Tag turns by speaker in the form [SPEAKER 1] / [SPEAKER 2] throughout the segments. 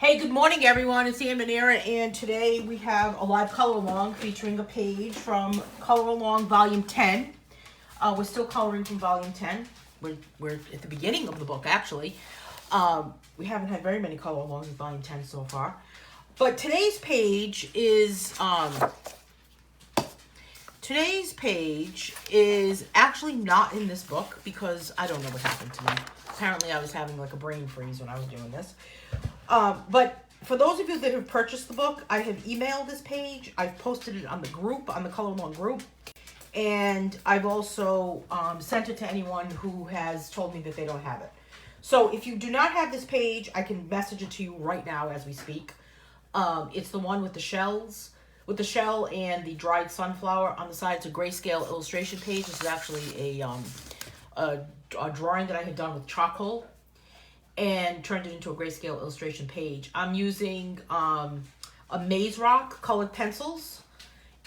[SPEAKER 1] Hey, good morning, everyone. It's Anne Manera, and today we have a live color along featuring a page from Color Along Volume 10. We're still coloring from Volume 10. We're at the beginning of the book, actually. We haven't had very many color alongs in Volume 10 so far. But today's page is actually not in this book because I don't know what happened to me. Apparently, I was having like a brain freeze when I was doing this. But for those of you that have purchased the book, I have emailed this page. I've posted it on the group, on the Color Along group. And I've also sent it to anyone who has told me that they don't have it. So if you do not have this page, I can message it to you right now as we speak. It's the one with the shells, with the shell and the dried sunflower on the side. It's a Grayscale Illustration page. This is actually a drawing that I had done with charcoal and turned it into a Grayscale Illustration page. I'm using a Maze Rock colored pencils,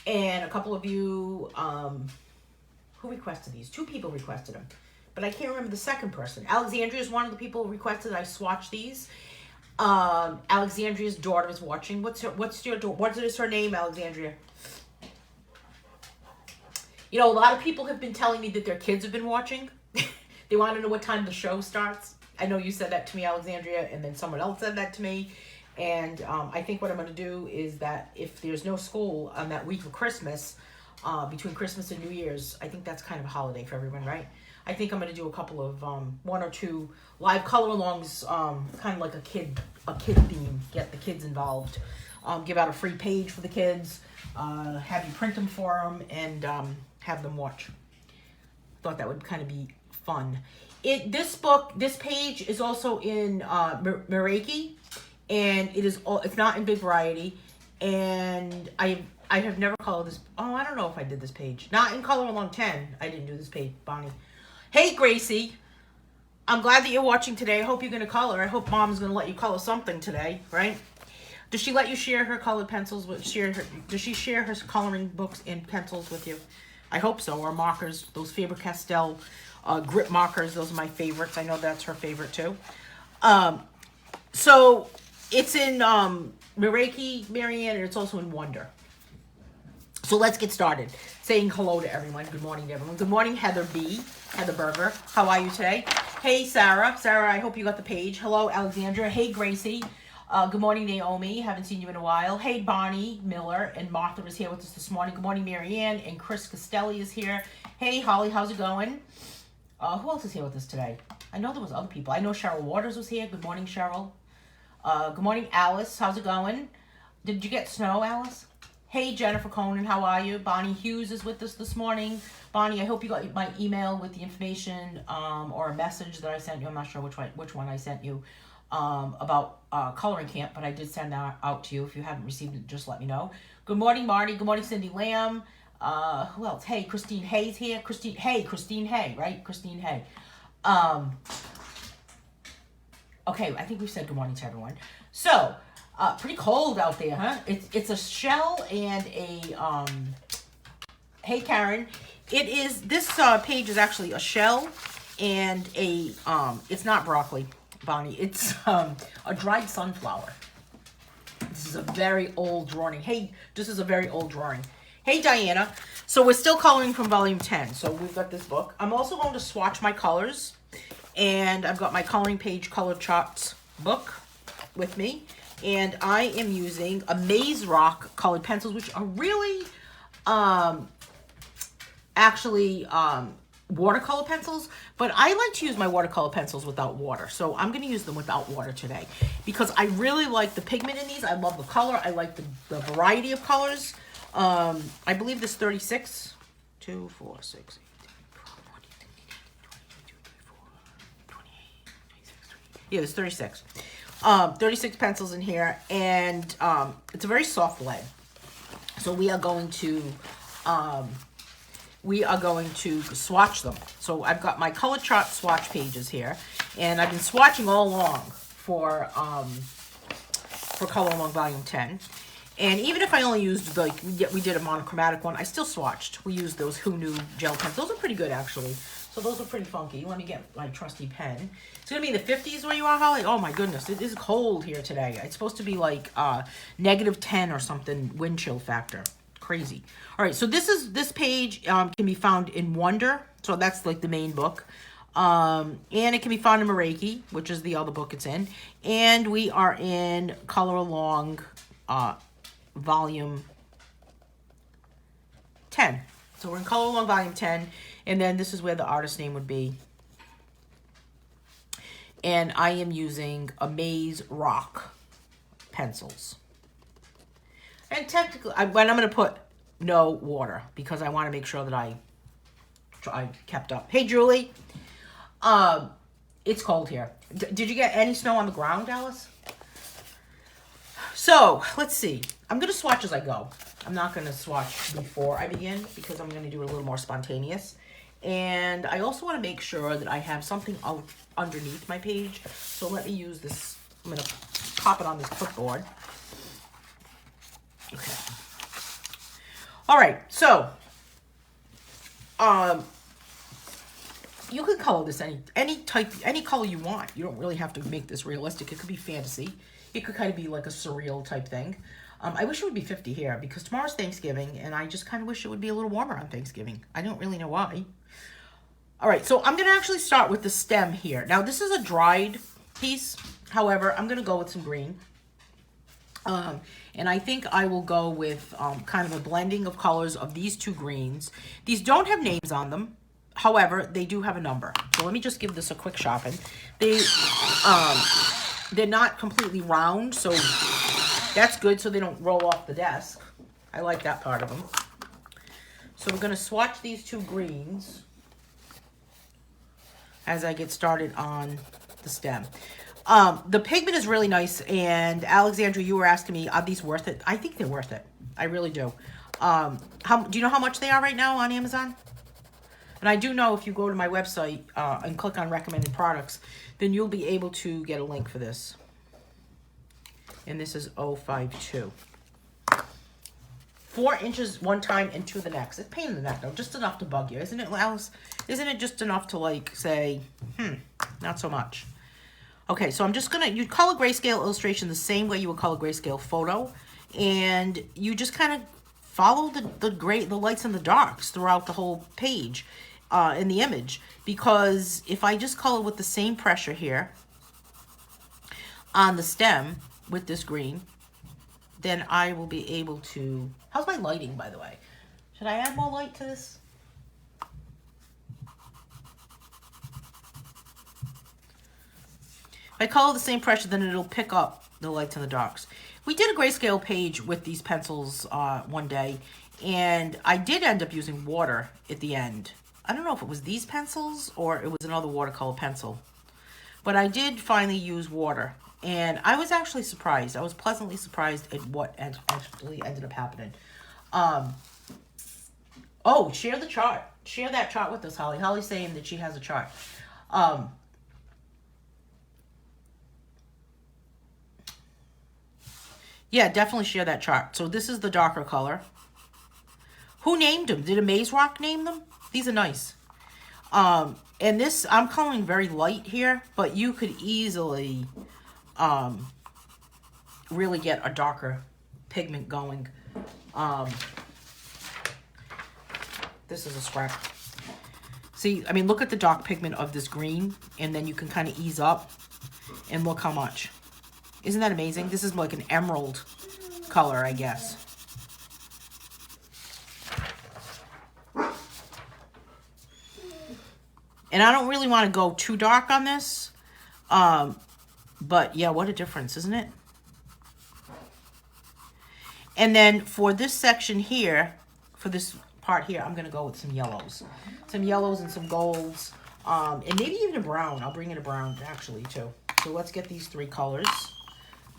[SPEAKER 1] and a couple of you, who requested these? 2 people requested them, but I can't remember the second person. Alexandria is one of the people who requested I swatch these. Alexandria's daughter is watching. What is her name, Alexandria? You know, a lot of people have been telling me that their kids have been watching. They want to know what time the show starts. I know you said that to me, Alexandria, and then someone else said that to me. And I think what I'm going to do is that if there's no school on that week of Christmas, between Christmas and New Year's, I think that's kind of a holiday for everyone, right? I think I'm going to do a couple of 1 or 2 live color alongs, kind of like a kid theme. Get the kids involved. Give out a free page for the kids. Have you print them for them and have them watch. Thought that would kind of be fun. This page is also in Meraki, and it's not in big variety. And I have never colored this. Oh, I don't know if I did this page. Not in Color Along 10. I didn't do this page, Bonnie. Hey, Gracie. I'm glad that you're watching today. I hope you're going to color. I hope Mom's going to let you color something today, right? Does she let you share her colored pencils? Does she share her coloring books and pencils with you? I hope so. Or markers, those Faber-Castell grip markers. Those are my favorites. I know that's her favorite too. So it's in Meraki, Marianne, and it's also in Wonder. So let's get started. Saying hello to everyone. Good morning to everyone. Good morning, Heather B. Heather Berger. How are you today? Hey, Sarah. Sarah, I hope you got the page. Hello, Alexandra. Hey, Gracie. Good morning, Naomi. Haven't seen you in a while. Hey, Bonnie Miller. And Martha is here with us this morning. Good morning, Marianne. And Chris Costelli is here. Hey, Holly. How's it going? Who else is here with us today? I know there was other people. I know Cheryl Waters was here. Good morning, Cheryl. Good morning, Alice. How's it going? Did you get snow, Alice? Hey, Jennifer Conan. How are you? Bonnie Hughes is with us this morning. Bonnie, I hope you got my email with the information or a message that I sent you. I'm not sure which one I sent you about coloring camp, but I did send that out to you. If you haven't received it, just let me know. Good morning, Marty. Good morning, Cindy Lamb. Who else? Hey, Christine Hay's here. Christine Hay, right? Christine Hay. Okay, I think we've said good morning to everyone. So, pretty cold out there, huh? It's a shell and a, hey, Karen. This page is actually a shell and a, it's not broccoli, Bonnie. It's a dried sunflower. This is a very old drawing. Hey, this is a very old drawing. Hey, Diana. So we're still coloring from Volume 10. So we've got this book. I'm also going to swatch my colors. And I've got my coloring page color charts book with me. And I am using a Maze Rock colored pencils, which are really actually watercolor pencils. But I like to use my watercolor pencils without water. So I'm going to use them without water today. Because I really like the pigment in these. I love the color. I like the variety of colors. I believe this 36, 2, 4, 6, 8, 10, yeah, there's 36. 36 pencils in here, and it's a very soft lead. So we are going to swatch them. So I've got my color chart swatch pages here, and I've been swatching all along for Color Along Volume 10. And even if I only used, like, we did a monochromatic one, I still swatched. We used those Who Knew gel pens. Those are pretty good, actually. So those are pretty funky. Let me get my trusty pen. It's going to be in the 50s where you are, Holly? Oh my goodness, it is cold here today. It's supposed to be like -10 or something wind chill factor. Crazy. All right, so this page can be found in Wonder. So that's like the main book. And it can be found in Meraki, which is the other book it's in. And we are in Color Along volume 10. So we're in Color Along volume 10. And then this is where the artist name would be. And I am using Amaze Rock pencils. And technically, I'm going to put no water because I want to make sure that I kept up. Hey, Julie. It's cold here. Did you get any snow on the ground, Alice? So, let's see. I'm going to swatch as I go. I'm not going to swatch before I begin because I'm going to do it a little more spontaneous. And I also want to make sure that I have something out underneath my page. So let me use this. I'm going to pop it on this clipboard. Okay. All right. So, you can color this any color you want. You don't really have to make this realistic. It could be fantasy. It could kind of be like a surreal type thing. I wish it would be 50 here because tomorrow's Thanksgiving and I just kind of wish it would be a little warmer on Thanksgiving. I don't really know why. All right, so I'm going to actually start with the stem here. Now, this is a dried piece. However, I'm going to go with some green. And I think I will go with kind of a blending of colors of these two greens. These don't have names on them. However, they do have a number. So let me just give this a quick shopping. They're not completely round, so that's good so they don't roll off the desk. I like that part of them. So we're going to swatch these two greens as I get started on the stem. The pigment is really nice, and Alexandra, you were asking me, are these worth it? I think they're worth it. I really do. Do you know how much they are right now on Amazon? And I do know if you go to my website and click on recommended products, then you'll be able to get a link for this. And this is 052. 4 inches one time and 2 the next. It's a pain in the neck, though. Just enough to bug you, isn't it, Alice? Isn't it just enough to, like, say, not so much. Okay, so I'm just going to, you color Grayscale Illustration the same way you would color Grayscale Photo. And you just kind of follow the lights and the darks throughout the whole page in the image. Because if I just color with the same pressure here on the stem with this green, then I will be able to... How's my lighting, by the way? Should I add more light to this? If I color the same pressure, then it'll pick up the lights and the darks. We did a grayscale page with these pencils one day, and I did end up using water at the end. I don't know if it was these pencils or it was another watercolor pencil. But I did finally use water. And I was actually surprised. I was pleasantly surprised at what actually ended up happening. Oh, share the chart. Share that chart with us, Holly. Holly's saying that she has a chart. Yeah, definitely share that chart. So this is the darker color. Who named them? Did Amaze Rock name them? These are nice. And this, I'm coloring very light here, but you could easily... really get a darker pigment going. This is a scrap. See, I mean, look at the dark pigment of this green, and then you can kind of ease up, and look how much. Isn't that amazing? This is like an emerald color, I guess. And I don't really want to go too dark on this. But yeah, what a difference, isn't it? And then for this section here, for this part here, I'm going to go with some yellows. Some yellows and some golds. And maybe even a brown. I'll bring in a brown, actually, too. So let's get these 3 colors.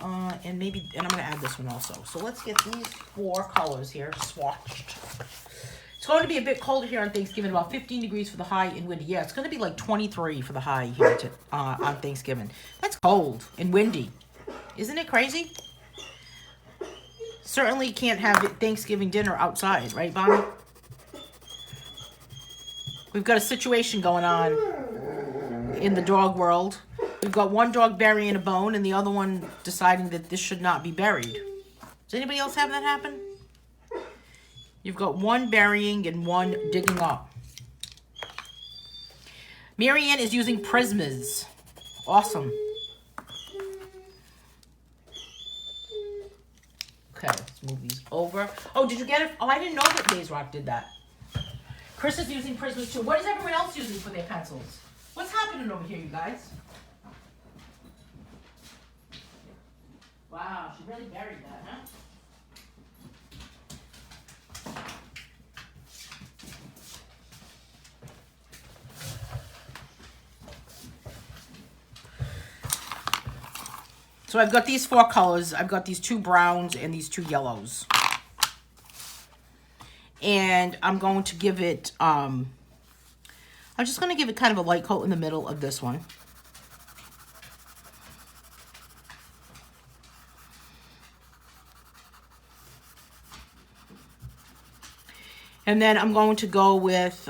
[SPEAKER 1] And I'm going to add this one also. So let's get these 4 colors here swatched. It's going to be a bit colder here on Thanksgiving, about 15 degrees for the high and windy. Yeah, it's going to be like 23 for the high here on Thanksgiving. That's cold and windy. Isn't it crazy? Certainly can't have Thanksgiving dinner outside, right, Bonnie? We've got a situation going on in the dog world. We've got one dog burying a bone and the other one deciding that this should not be buried. Does anybody else have that happen? You've got one burying and one digging up. Marianne is using Prismas. Awesome. Okay, let's move these over. Oh, did you get it? Oh, I didn't know that Days Rock did that. Chris is using Prismas too. What is everyone else using for their pencils? What's happening over here, you guys? Wow, she really buried that, huh? So I've got these 4 colors. I've got these 2 browns and these 2 yellows. And I'm going to give it, I'm just going to give it kind of a light coat in the middle of this one. And then I'm going to go with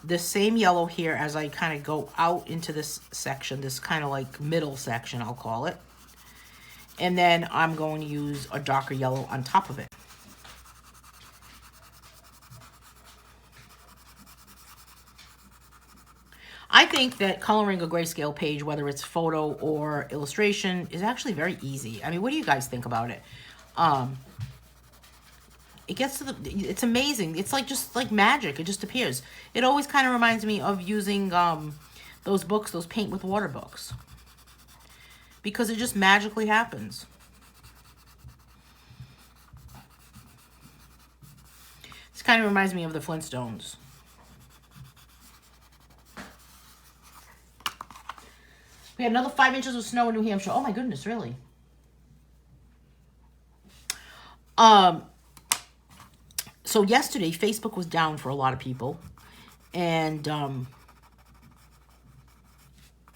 [SPEAKER 1] this same yellow here as I kind of go out into this section, this kind of like middle section, I'll call it. And then I'm going to use a darker yellow on top of it. I think that coloring a grayscale page, whether it's photo or illustration, is actually very easy. I mean, what do you guys think about it? It gets to the, it's amazing. It's like just like magic. It just appears. It always kind of reminds me of using those books, those paint with water books. Because it just magically happens. This kind of reminds me of the Flintstones. We had another 5 inches of snow in New Hampshire. Oh my goodness, really? So yesterday, Facebook was down for a lot of people. And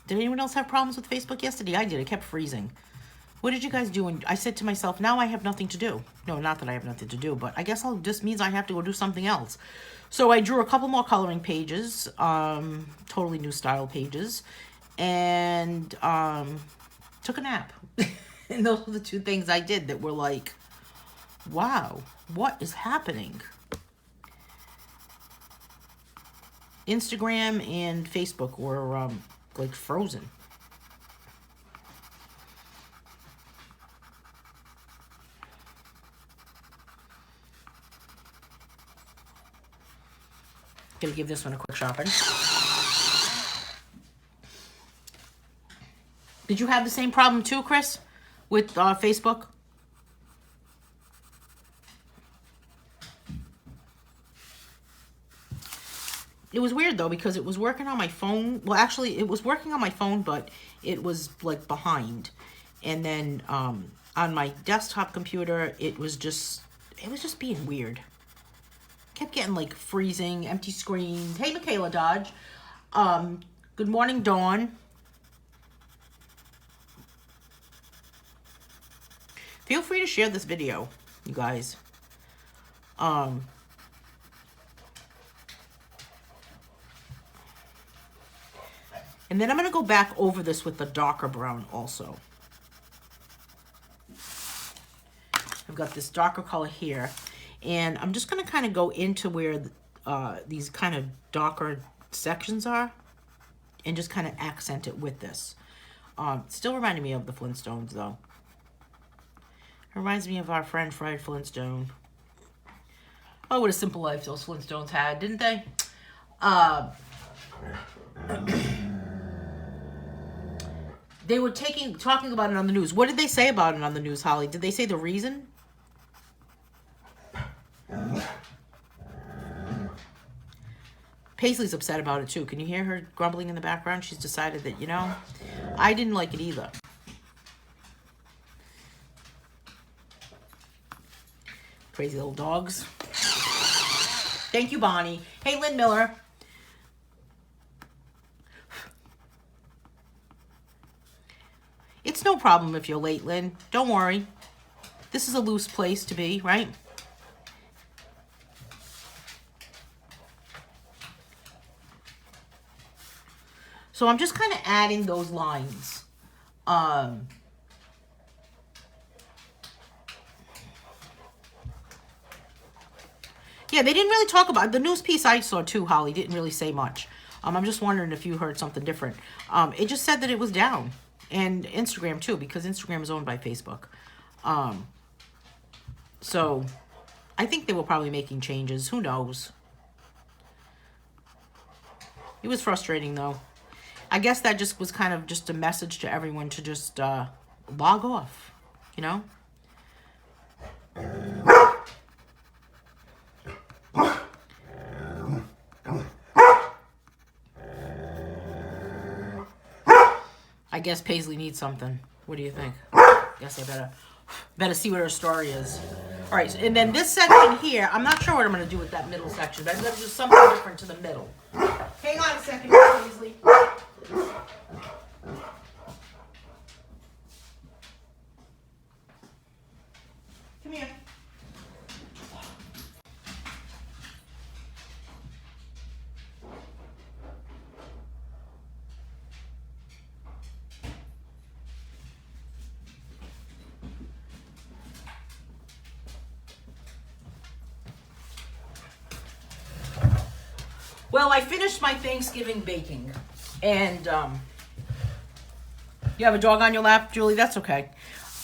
[SPEAKER 1] did anyone else have problems with Facebook yesterday? I did. It kept freezing. What did you guys do? And I said to myself, now I have nothing to do. No, not that I have nothing to do, but I guess this means I have to go do something else. So I drew a couple more coloring pages, totally new style pages, and took a nap. And those were the 2 things I did that were like, wow, what is happening? Instagram and Facebook were like frozen. Gonna give this one a quick sharpen. Did you have the same problem too, Chris, with Facebook? It was weird though, because it was working on my phone. Well, actually, it was working on my phone, but it was like behind. And then on my desktop computer, it was just being weird. Kept getting like freezing, empty screen. Hey, Michaela Dodge. Good morning, Dawn. Feel free to share this video, you guys. And then I'm going to go back over this with the darker brown also. I've got this darker color here. And I'm just going to kind of go into where these kind of darker sections are. And just kind of accent it with this. Still reminding me of the Flintstones, though. It reminds me of our friend Fred Flintstone. Oh, what a simple life those Flintstones had, didn't they? They were talking about it on the news. What did they say about it on the news, Holly? Did they say the reason? Paisley's upset about it too. Can you hear her grumbling in the background? She's decided that, you know, I didn't like it either. Crazy little dogs. Thank you, Bonnie. Hey, Lynn Miller. It's no problem if you're late, Lynn. Don't worry. This is a loose place to be, right? So I'm just kind of adding those lines. Yeah, they didn't really talk about the news piece I saw too, Holly. Didn't really say much. I'm just wondering if you heard something different. It just said that it was down. And Instagram too, because Instagram is owned by Facebook. So I think they were probably making changes. Who knows? It was frustrating though. I guess that just was kind of just a message to everyone to just log off, you know? I guess Paisley needs something. What do you think? Guess I better see what her story is. All right, and then this section here, I'm not sure what I'm going to do with that middle section, but I'm going to do something different to the middle. Hang on a second, Paisley. Come here. Well, I finished my Thanksgiving baking, and you have a dog on your lap, Julie? That's okay.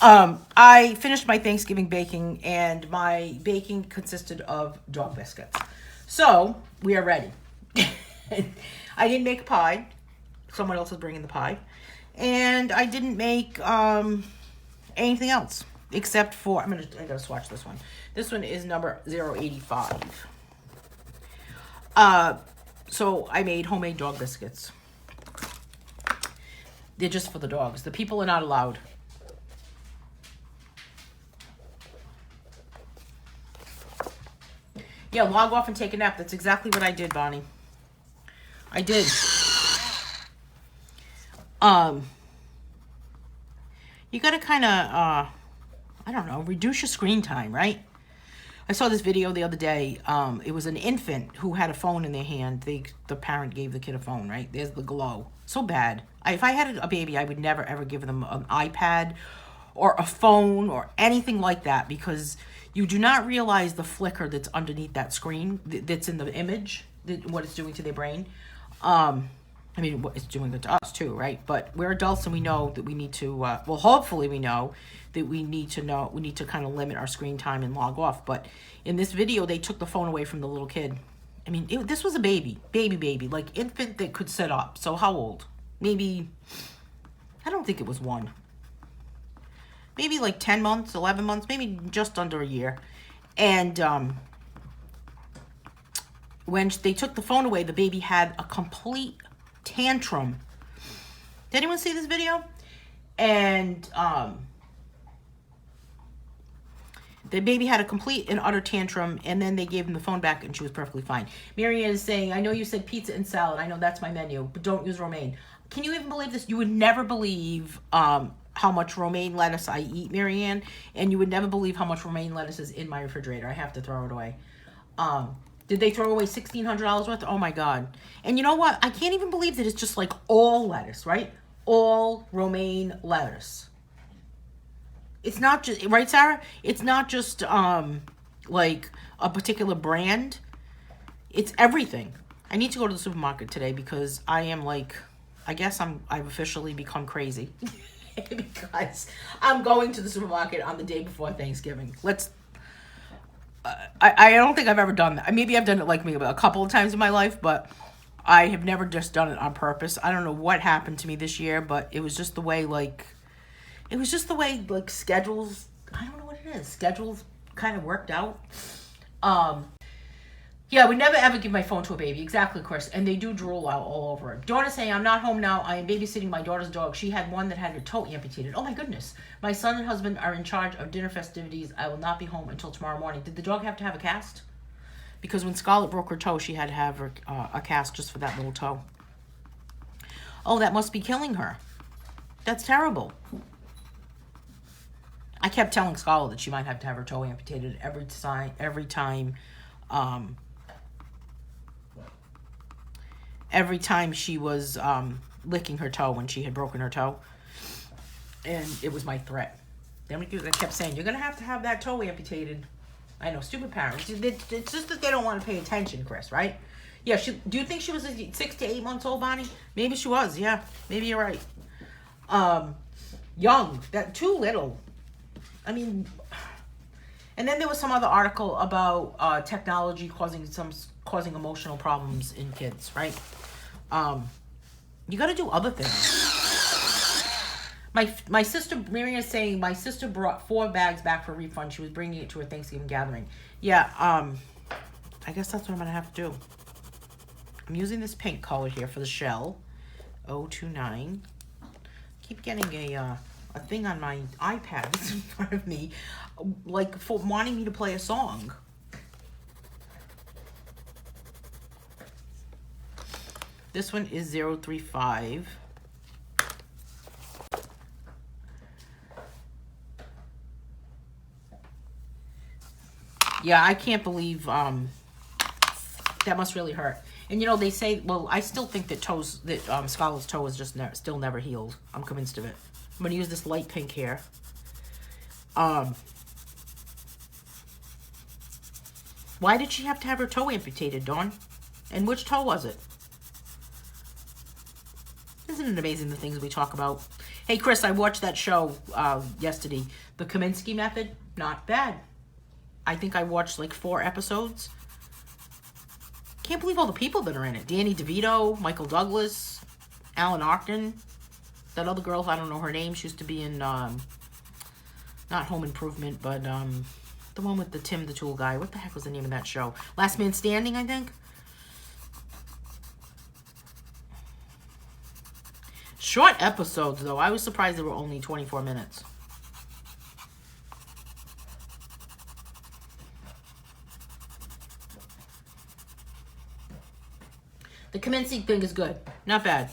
[SPEAKER 1] I finished my Thanksgiving baking, and my baking consisted of dog biscuits. So, we are ready. I didn't make a pie. Someone else is bringing the pie. And I didn't make anything else, except for, I gotta swatch this one. This one is number 085. So I made homemade dog biscuits. They're just for the dogs. The people are not allowed. Yeah, log off and take a nap. That's exactly what I did, Bonnie. I did. You gotta kind of, I don't know, reduce your screen time, right? I saw this video the other day. It was an infant who had a phone in their hand. The parent gave the kid a phone, right? There's the glow. So bad. If I had a baby, I would never, ever give them an iPad or a phone or anything like that, because you do not realize the flicker that's underneath that screen, that's in the image, what it's doing to their brain. I mean, what it's doing to us too, right? But we're adults and we know that we need to, well, hopefully we know that we need to kind of limit our screen time and log off. But in this video, they took the phone away from the little kid. I mean, this was a baby, like infant that could sit up. So how old? Maybe, I don't think it was 1. Maybe like 10 months, 11 months, maybe just under a year. And when they took the phone away, the baby had a complete tantrum. Did anyone see this video? And the baby had a complete and utter tantrum, and then they gave him the phone back, and she was perfectly fine. Marianne is saying, I know you said pizza and salad. I know that's my menu, but don't use romaine. Can you even believe this? You would never believe how much romaine lettuce I eat, Marianne, and you would never believe how much romaine lettuce is in my refrigerator. I have to throw it away. Did they throw away $1,600 worth? Oh my God. And you know what? I can't even believe that it's just like all lettuce, right? All romaine lettuce. It's not just, right, Sarah? It's not just like a particular brand. It's everything. I need to go to the supermarket today because I am like, I guess I've officially become crazy. Because I'm going to the supermarket on the day before Thanksgiving. I don't think I've ever done that. Maybe I've done it like maybe a couple of times in my life, but I have never just done it on purpose. I don't know what happened to me this year, but it was just the way schedules, I don't know what it is. Schedules kind of worked out. Yeah, I would never ever give my phone to a baby. Exactly, Chris. And they do drool out all over it. Dawn is saying, I'm not home now. I am babysitting my daughter's dog. She had one that had her toe amputated. Oh my goodness. My son and husband are in charge of dinner festivities. I will not be home until tomorrow morning. Did the dog have to have a cast? Because when Scarlett broke her toe, she had to have a cast just for that little toe. Oh, that must be killing her. That's terrible. I kept telling Scarlett that she might have to have her toe amputated every every time she was licking her toe when she had broken her toe. And it was my threat. Then we kept saying, you're going to have that toe amputated. I know, stupid parents. It's just that they don't want to pay attention, Chris, right? Yeah, do you think she was 6 to 8 months old, Bonnie? Maybe she was, yeah. Maybe you're right. Young. Too little. I mean, and then there was some other article about technology causing emotional problems in kids, right? You got to do other things. My sister, Miriam is saying, my sister brought 4 bags back for a refund. She was bringing it to her Thanksgiving gathering. Yeah, I guess that's what I'm going to have to do. I'm using this pink color here for the shell. 029. Keep getting a thing on my iPad that's in front of me, like for wanting me to play a song. This one is 035. Yeah, I can't believe that must really hurt. And you know, they say, well, I still think that Scarlett's toe is just still never healed. I'm convinced of it. I'm going to use this light pink here. Why did she have to have her toe amputated, Dawn? And which toe was it? Isn't it amazing the things we talk about? Hey, Chris, I watched that show yesterday. The Kaminsky Method. Not bad. I think I watched like 4 episodes. Can't believe all the people that are in it. Danny DeVito, Michael Douglas, Alan Arkin. That other girl, I don't know her name. She used to be in, not Home Improvement, but the one with the Tim the Tool guy. What the heck was the name of that show? Last Man Standing, I think. Short episodes, though. I was surprised they were only 24 minutes. The Kaminsky thing is good. Not bad.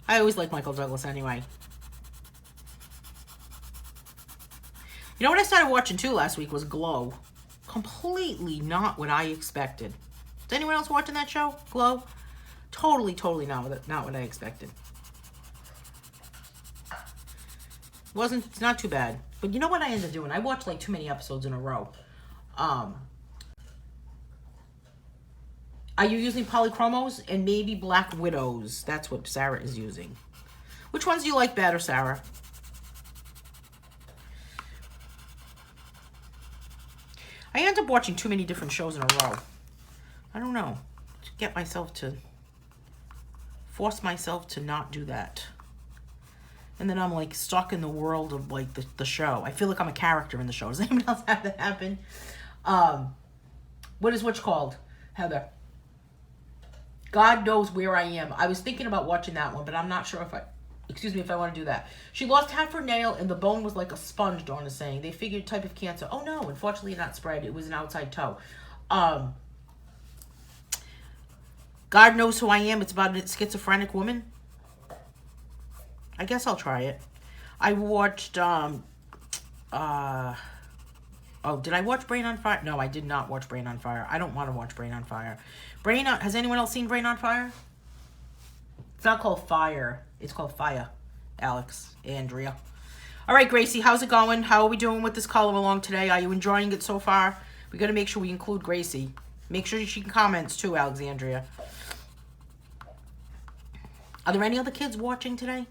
[SPEAKER 1] I always like Michael Douglas anyway. You know what I started watching too last week was Glow. Completely not what I expected. Is anyone else watching that show? Glow? Totally not what I expected. It's not too bad. But you know what I ended up doing? I watched like too many episodes in a row. Are you using polychromos and maybe Black Widows? That's what Sarah is using. Which ones do you like better, Sarah? I end up watching too many different shows in a row. I don't know. To force myself to not do that. And then I'm like stuck in the world of like the show. I feel like I'm a character in the show. Does anyone else have that happen? What is what's called, Heather? God Knows Where I Am. I was thinking about watching that one, but I'm not sure if I want to do that. She lost half her nail and the bone was like a sponge, Dawn is saying. They figured type of cancer. Oh no, unfortunately not spread. It was an outside toe. God Knows Who I Am. It's about a schizophrenic woman. I guess I'll try it. I watched, oh, did I watch Brain on Fire? No, I did not watch Brain on Fire. I don't want to watch Brain on Fire. Has anyone else seen Brain on Fire? It's not called Fire. It's called Fire. Alex, Andrea. All right, Gracie, how's it going? How are we doing with this color along today? Are you enjoying it so far? We got to make sure we include Gracie. Make sure she comments too, Alexandria. Are there any other kids watching today?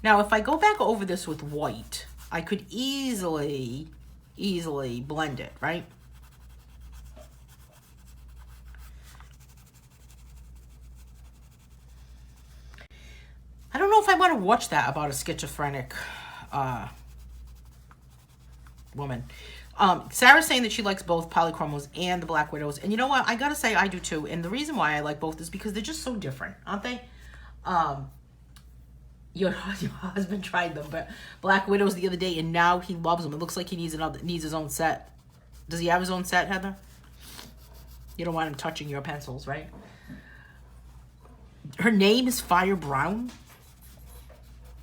[SPEAKER 1] Now, if I go back over this with white, I could easily blend it, right? I don't know if I want to watch that about a schizophrenic woman. Sarah's saying that she likes both polychromos and the Black Widows. And you know what? I gotta say I do too. And the reason why I like both is because they're just so different, aren't they? Your husband tried them, but Black Widows the other day, and now he loves them. It looks like he needs his own set. Does he have his own set, Heather? You don't want him touching your pencils, right? Her name is Fire Brown?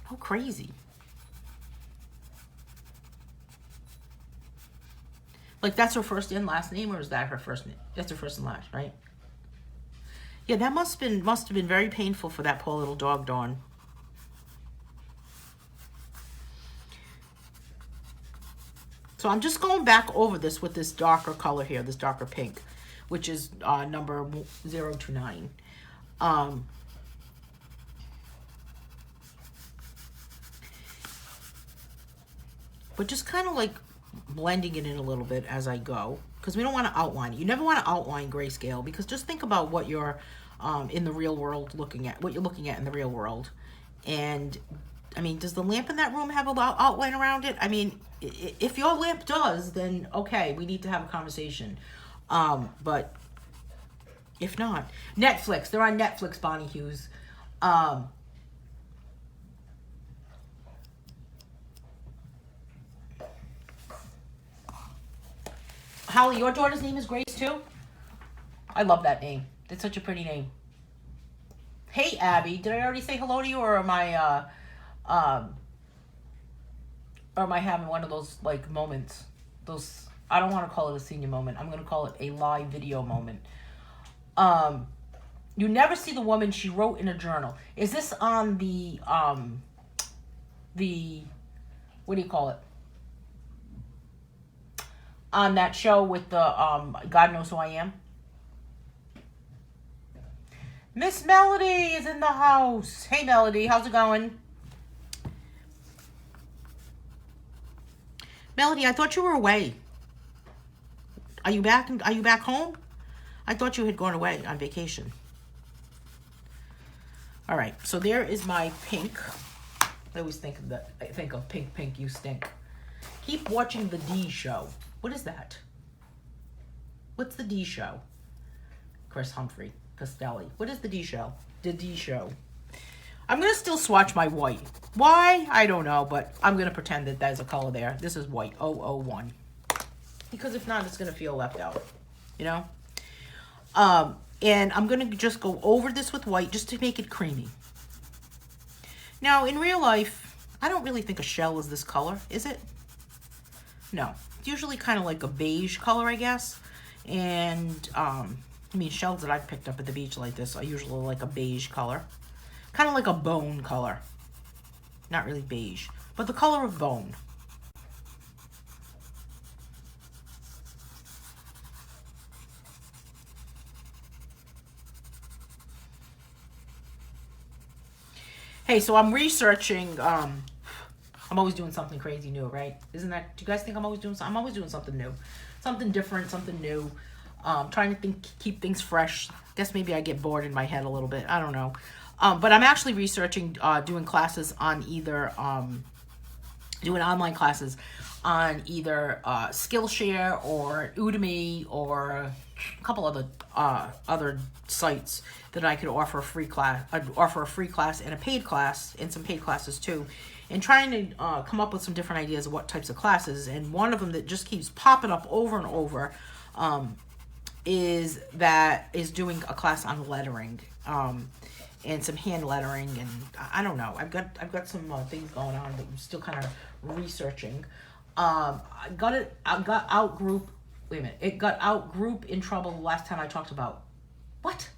[SPEAKER 1] How crazy. Like, that's her first and last name, or is that her first name? That's her first and last, right? Yeah, that must have been very painful for that poor little dog, Dawn. So I'm just going back over this with this darker color here, this darker pink, which is number 029. But just kind of like blending it in a little bit as I go, because we don't want to outline it. You never want to outline grayscale, because just think about what you're in the real world looking at, what you're looking at in the real world. And I mean, does the lamp in that room have a outline around it? I mean, if your lamp does, then okay, we need to have a conversation. But if not, Netflix, they're on Netflix, Bonnie Hughes. Holly, your daughter's name is Grace too? I love that name. It's such a pretty name. Hey, Abby, did I already say hello to you, or am I having one of those like moments? Those, I don't want to call it a senior moment. I'm going to call it a live video moment. You never see the woman she wrote in a journal. Is this on the what do you call it? On that show with the God Knows Who I Am? Miss Melody is in the house. Hey, Melody, how's it going? Melody, I thought you were away. Are you back? Are you back home? I thought you had gone away on vacation. All right, so there is my pink. I always think of that. I think of pink, pink, you stink. Keep watching the D show. What is that? What's the D show? Chris Humphrey Costelli. What is the D show? The D show. I'm going to still swatch my white. Why? I don't know, but I'm going to pretend that there's a color there. This is white, 001. Because if not, it's going to feel left out, you know? And I'm going to just go over this with white just to make it creamy. Now, in real life, I don't really think a shell is this color, is it? No. It's usually kind of like a beige color, I guess. And, I mean, shells that I've picked up at the beach like this are usually like a beige color. Kind of like a bone color. Not really beige, but the color of bone. Hey, so I'm researching, I'm always doing something crazy new, right? Isn't that, do you guys think I'm always doing something? I'm always doing something new. Something different, something new. Trying to keep things fresh. Guess maybe I get bored in my head a little bit. I don't know. But I'm actually researching doing classes on either, doing online classes on either Skillshare or Udemy or a couple other other sites that I could offer a free class. I'd offer a free class and a paid class and some paid classes too. And trying to come up with some different ideas of what types of classes. And one of them that just keeps popping up over and over is doing a class on lettering. And some hand lettering, and I don't know. I've got some things going on that I'm still kind of researching. I got out group. Wait a minute. It got out group in trouble the last time I talked about. What?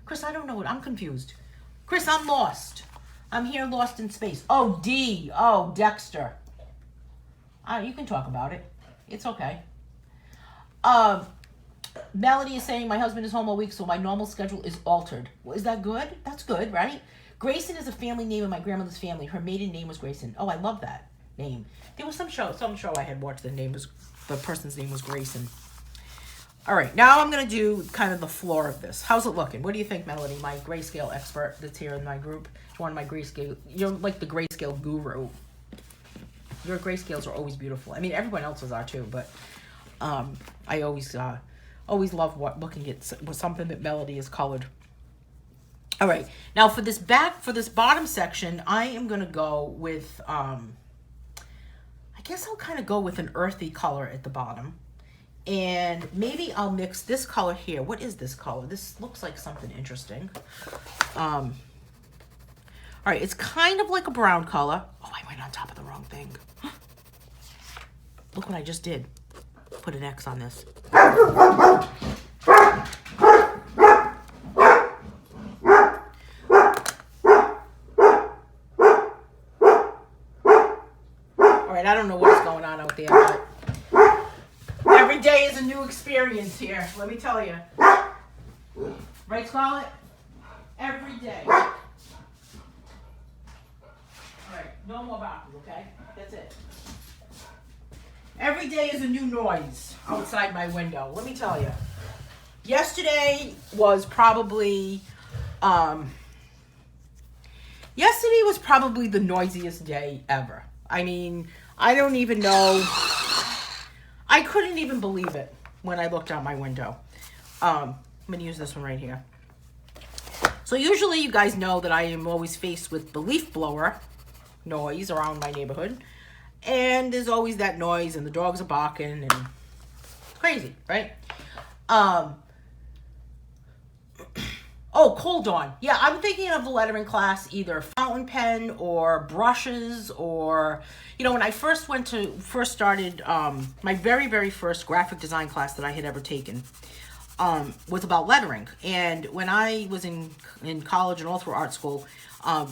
[SPEAKER 1] Chris, I don't know what. I'm confused. Chris, I'm lost. I'm here lost in space. Oh, D. Oh, Dexter. You can talk about it. It's okay. Melody is saying, my husband is home all week, so my normal schedule is altered. Well, is that good? That's good, right? Grayson is a family name in my grandmother's family. Her maiden name was Grayson. Oh, I love that name. There was some show I had watched. The person's name was Grayson. All right, now I'm going to do kind of the floor of this. How's it looking? What do you think, Melody, my grayscale expert that's here in my group? One of my grayscale, you're like the grayscale guru. Your grayscales are always beautiful. I mean, everyone else's are too, but I always love looking at something that Melody has colored. All right, now for this bottom section, I am gonna go with, I guess I'll kind of go with an earthy color at the bottom. And maybe I'll mix this color here. What is this color? This looks like something interesting. All right, it's kind of like a brown color. Oh, I went on top of the wrong thing. Look what I just did. put an X on this. I don't know what's going on out there, but every day is a new experience here. Let me tell you. Right, Scarlett? Every day. All right, no more barking, okay? That's it. Every day is a new noise outside my window. Let me tell you. Yesterday was probably the noisiest day ever. I mean, I don't even know. I couldn't even believe it when I looked out my window. I'm going to use this one right here. So usually you guys know that I am always faced with the leaf blower noise around my neighborhood. And there's always that noise and the dogs are barking and crazy, right? Oh, cold dawn. Yeah, I'm thinking of the lettering class, either fountain pen or brushes, or, you know, when I first started, my very first graphic design class that I had ever taken was about lettering. And when I was in college and all through art school, I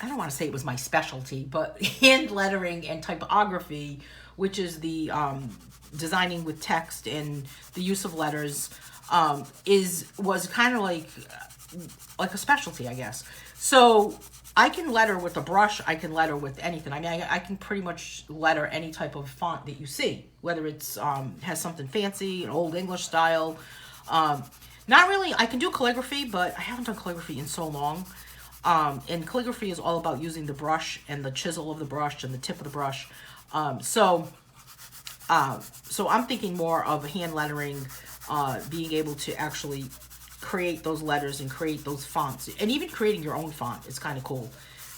[SPEAKER 1] don't want to say it was my specialty, but hand lettering and typography, which is the designing with text and the use of letters, was kind of like a specialty, I guess. So I can letter with a brush. I can letter with anything. I mean, I can pretty much letter any type of font that you see, whether it's has something fancy, an old English style. Not really. I can do calligraphy, but I haven't done calligraphy in so long. And calligraphy is all about using the brush and the chisel of the brush and the tip of the brush. So I'm thinking more of hand lettering, being able to actually create those letters and create those fonts, and even creating your own font is kind of cool.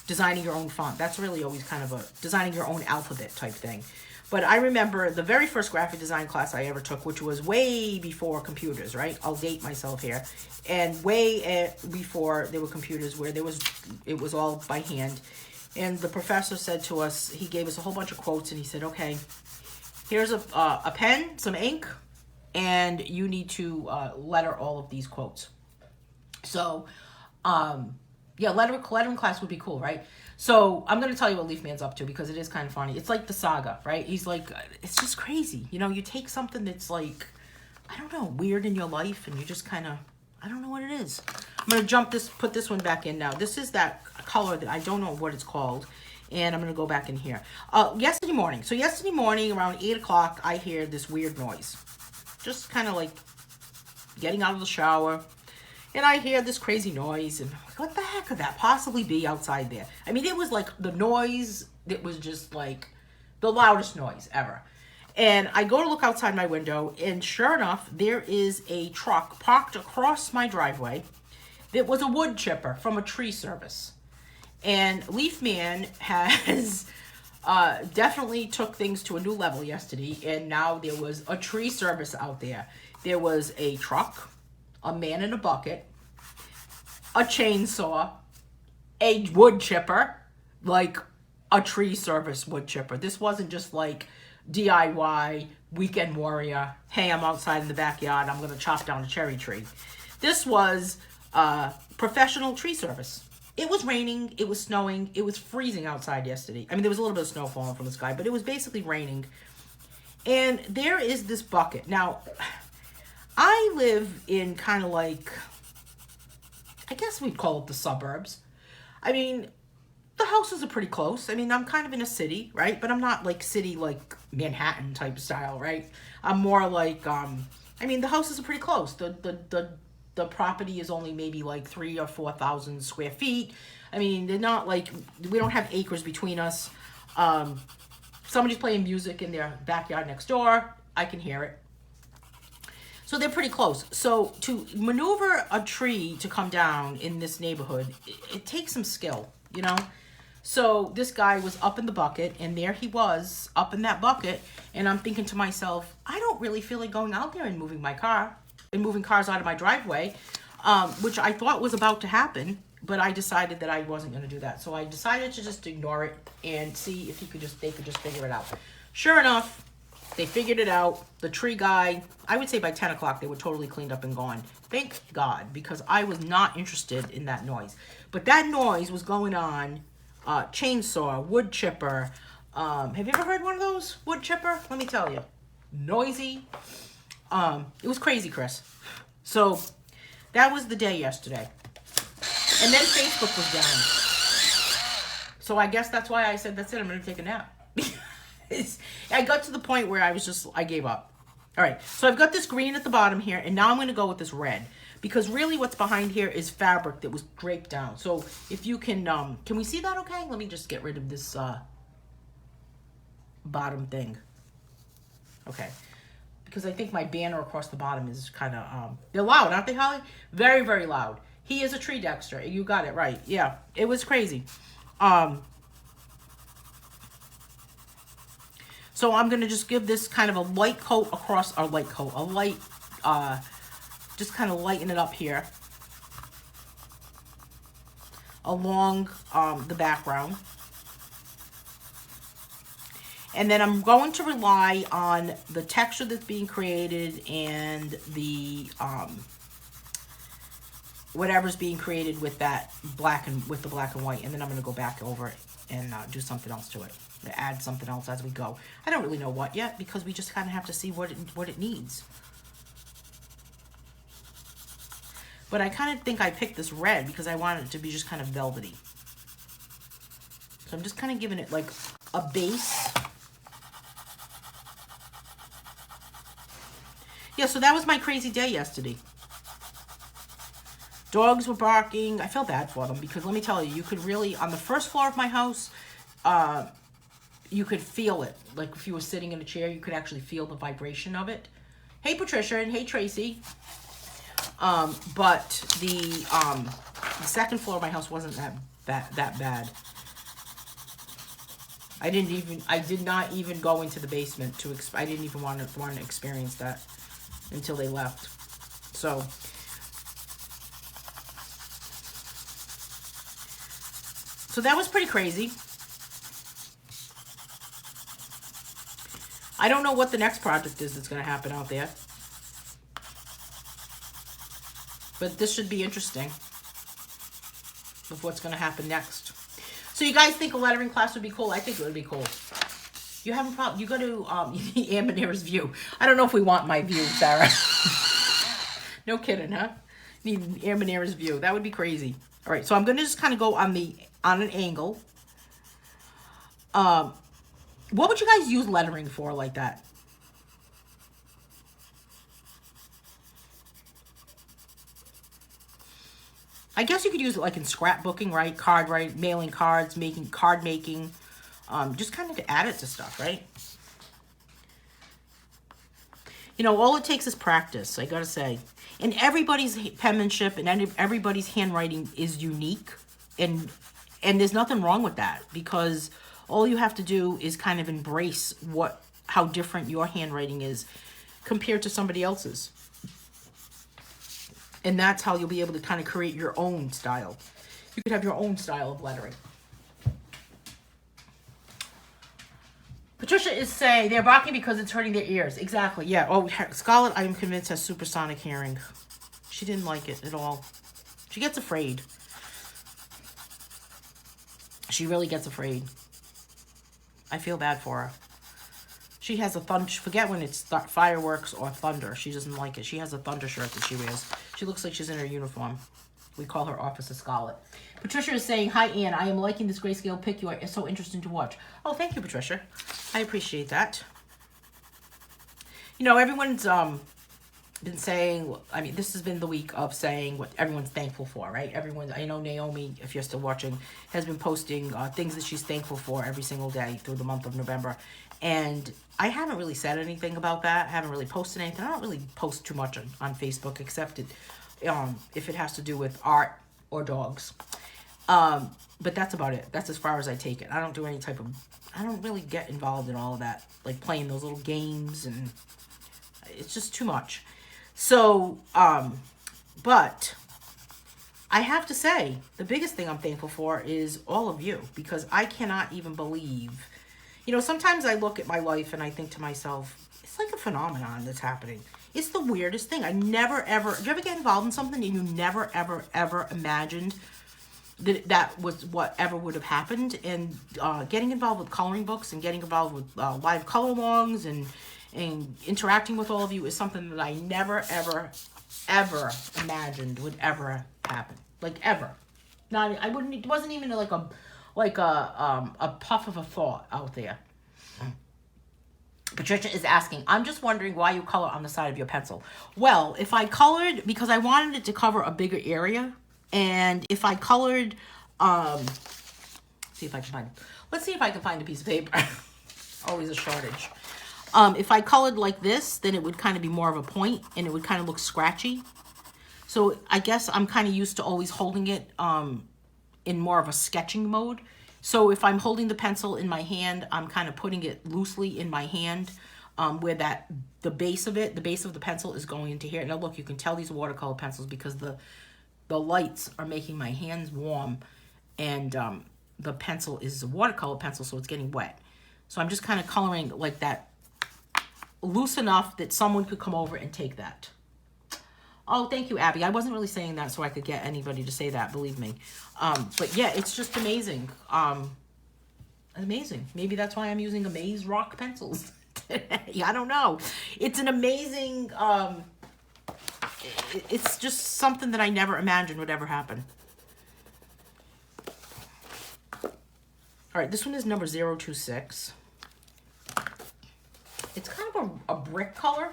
[SPEAKER 1] Designing your own font, that's really always kind of a designing your own alphabet type thing. But I remember the very first graphic design class I ever took, which was way before computers, right? I'll date myself here. And way before there were computers, where it was all by hand. And the professor said to us, he gave us a whole bunch of quotes, and he said, okay, here's a pen, some ink, and you need to letter all of these quotes. So, yeah, lettering class would be cool, right? So I'm going to tell you what Leaf Man's up to, because it is kind of funny. It's like the saga, right? He's like, it's just crazy. You know, you take something that's like, I don't know, weird in your life, and you just kind of, I don't know what it is. I'm going to put this one back in now. This is that color that I don't know what it's called. And I'm going to go back in here. Yesterday morning around 8 o'clock, I hear this weird noise. Just kind of like getting out of the shower. And I hear this crazy noise. And I'm like, what the heck could that possibly be outside there? I mean, it was like the noise that was just like the loudest noise ever. And I go to look outside my window. And sure enough, there is a truck parked across my driveway that was a wood chipper from a tree service. And Leaf Man has definitely took things to a new level yesterday. And now there was a tree service out there. There was a truck, a man in a bucket, a chainsaw, a wood chipper, like a tree service wood chipper. This wasn't just like DIY, weekend warrior, hey, I'm outside in the backyard, I'm going to chop down a cherry tree. This was professional tree service. It was raining, it was snowing, it was freezing outside yesterday. I mean, there was a little bit of snow falling from the sky, but it was basically raining. And there is this bucket. Now, I live in kind of like, I guess we'd call it the suburbs. I mean, the houses are pretty close. I mean, I'm kind of in a city, right? But I'm not like city like Manhattan type style, right? I'm more like, I mean, the houses are pretty close. The property is only maybe like 3,000 or 4,000 square feet. I mean, they're not like, we don't have acres between us. Somebody's playing music in their backyard next door. I can hear it. So they're pretty close. So to maneuver a tree to come down in this neighborhood, it takes some skill, you know? So this guy was up in the bucket, and there he was up in that bucket. And I'm thinking to myself, I don't really feel like going out there and moving my car and moving cars out of my driveway, which I thought was about to happen, but I decided that I wasn't going to do that. So I decided to just ignore it and see if they could just figure it out. Sure enough, They figured it out. The tree guy, I would say by 10 o'clock, they were totally cleaned up and gone. Thank God, because I was not interested in that noise. But that noise was going on, chainsaw, wood chipper. Have you ever heard one of those? Wood chipper? Let me tell you. Noisy. It was crazy, Chris. So that was the day yesterday. And then Facebook was down. So I guess that's why I said, that's it, I'm going to take a nap. I got to the point where I gave up. All right, so I've got this green at the bottom here, and now I'm going to go with this red. Because really what's behind here is fabric that was draped down. So if you can we see that okay? Let me just get rid of this bottom thing. Okay. Because I think my banner across the bottom is kind of, they're loud, aren't they, Holly? Very, very loud. He is a tree Dexter. You got it right. Yeah, it was crazy. So I'm going to just give this kind of a light coat across, a light, just kind of lighten it up here along the background. And then I'm going to rely on the texture that's being created and the whatever's being created with that black and with the black and white. And then I'm going to go back over it and do something else to it, add something else as we go. I don't really know what yet because we just kind of have to see what it needs. But I kind of think I picked this red because I want it to be just kind of velvety. So I'm just kind of giving it like a base. Yeah, so that was my crazy day yesterday. Dogs were barking. I felt bad for them because let me tell you, you could really, on the first floor of my house, you could feel it. Like if you were sitting in a chair, you could actually feel the vibration of it. Hey, Patricia, and hey, Tracy. But the second floor of my house wasn't that bad. I did not even go into the basement I didn't even want to experience that until they left. So that was pretty crazy. I don't know what the next project is that's going to happen out there. But this should be interesting of what's going to happen next. So you guys think a lettering class would be cool? I think it would be cool. You have a problem. You go to Anne Manera's view. I don't know if we want my view, Sarah. No kidding, huh? Need Anne Manera's view. That would be crazy. All right, so I'm going to just kind of go on an angle. What would you guys use lettering for like that? I guess you could use it like in scrapbooking, right? Card writing, mailing cards, card making. Just kind of to add it to stuff, right? You know, all it takes is practice, I gotta say. And everybody's penmanship and everybody's handwriting is unique. And there's nothing wrong with that because all you have to do is kind of embrace how different your handwriting is compared to somebody else's. And that's how you'll be able to kind of create your own style. You could have your own style of lettering. Patricia is saying they're barking because it's hurting their ears. Exactly, yeah. Oh, Scarlett, I am convinced, has supersonic hearing. She didn't like it at all. She gets afraid. She really gets afraid. I feel bad for her. She has a forget when it's fireworks or thunder. She doesn't like it. She has a thunder shirt that she wears. She looks like she's in her uniform. We call her Officer Scarlett. Patricia is saying, hi, Anne. I am liking this grayscale pic. You are so interesting to watch. Oh, thank you, Patricia. I appreciate that. You know, everyone's been saying, I mean, this has been the week of saying what everyone's thankful for, right? I know Naomi, if you're still watching, has been posting things that she's thankful for every single day through the month of November. And I haven't really said anything about that. I haven't really posted anything. I don't really post too much on Facebook, except if it has to do with art or dogs. But that's about it. That's as far as I take it. I don't do any I don't really get involved in all of that, like playing those little games, and it's just too much. So, but I have to say, the biggest thing I'm thankful for is all of you, because I cannot even believe, You know, sometimes I look at my life and I think to myself, it's like a phenomenon that's happening. It's the weirdest thing. I never, ever, do you ever get involved in something and you never, ever, ever imagined that that was whatever would have happened? And getting involved with coloring books and getting involved with live color alongs and interacting with all of you is something that I never, ever, ever imagined would ever happen. Like, ever. Not, I wouldn't, it wasn't even like a puff of a thought out there. Patricia is asking, I'm just wondering why you color on the side of your pencil. Well, if I colored, because I wanted it to cover a bigger area, and if I colored, see if I can find, let's see if I can find a piece of paper. Always a shortage. If I colored like this, then it would kind of be more of a point, and it would kind of look scratchy. So I guess I'm kind of used to always holding it in more of a sketching mode. So if I'm holding the pencil in my hand, I'm kind of putting it loosely in my hand where the base of the pencil is going into here. Now look, you can tell these are watercolor pencils because the lights are making my hands warm, and the pencil is a watercolor pencil, so it's getting wet. So I'm just kind of coloring like that, loose enough that someone could come over and take that. Oh, thank you, Abby. I wasn't really saying that so I could get anybody to say that, believe me. But yeah, it's just amazing. Amazing. Maybe that's why I'm using Amaze Rock pencils today. I don't know. It's an amazing, it's just something that I never imagined would ever happen. All right, this one is number 026. It's kind of a brick color.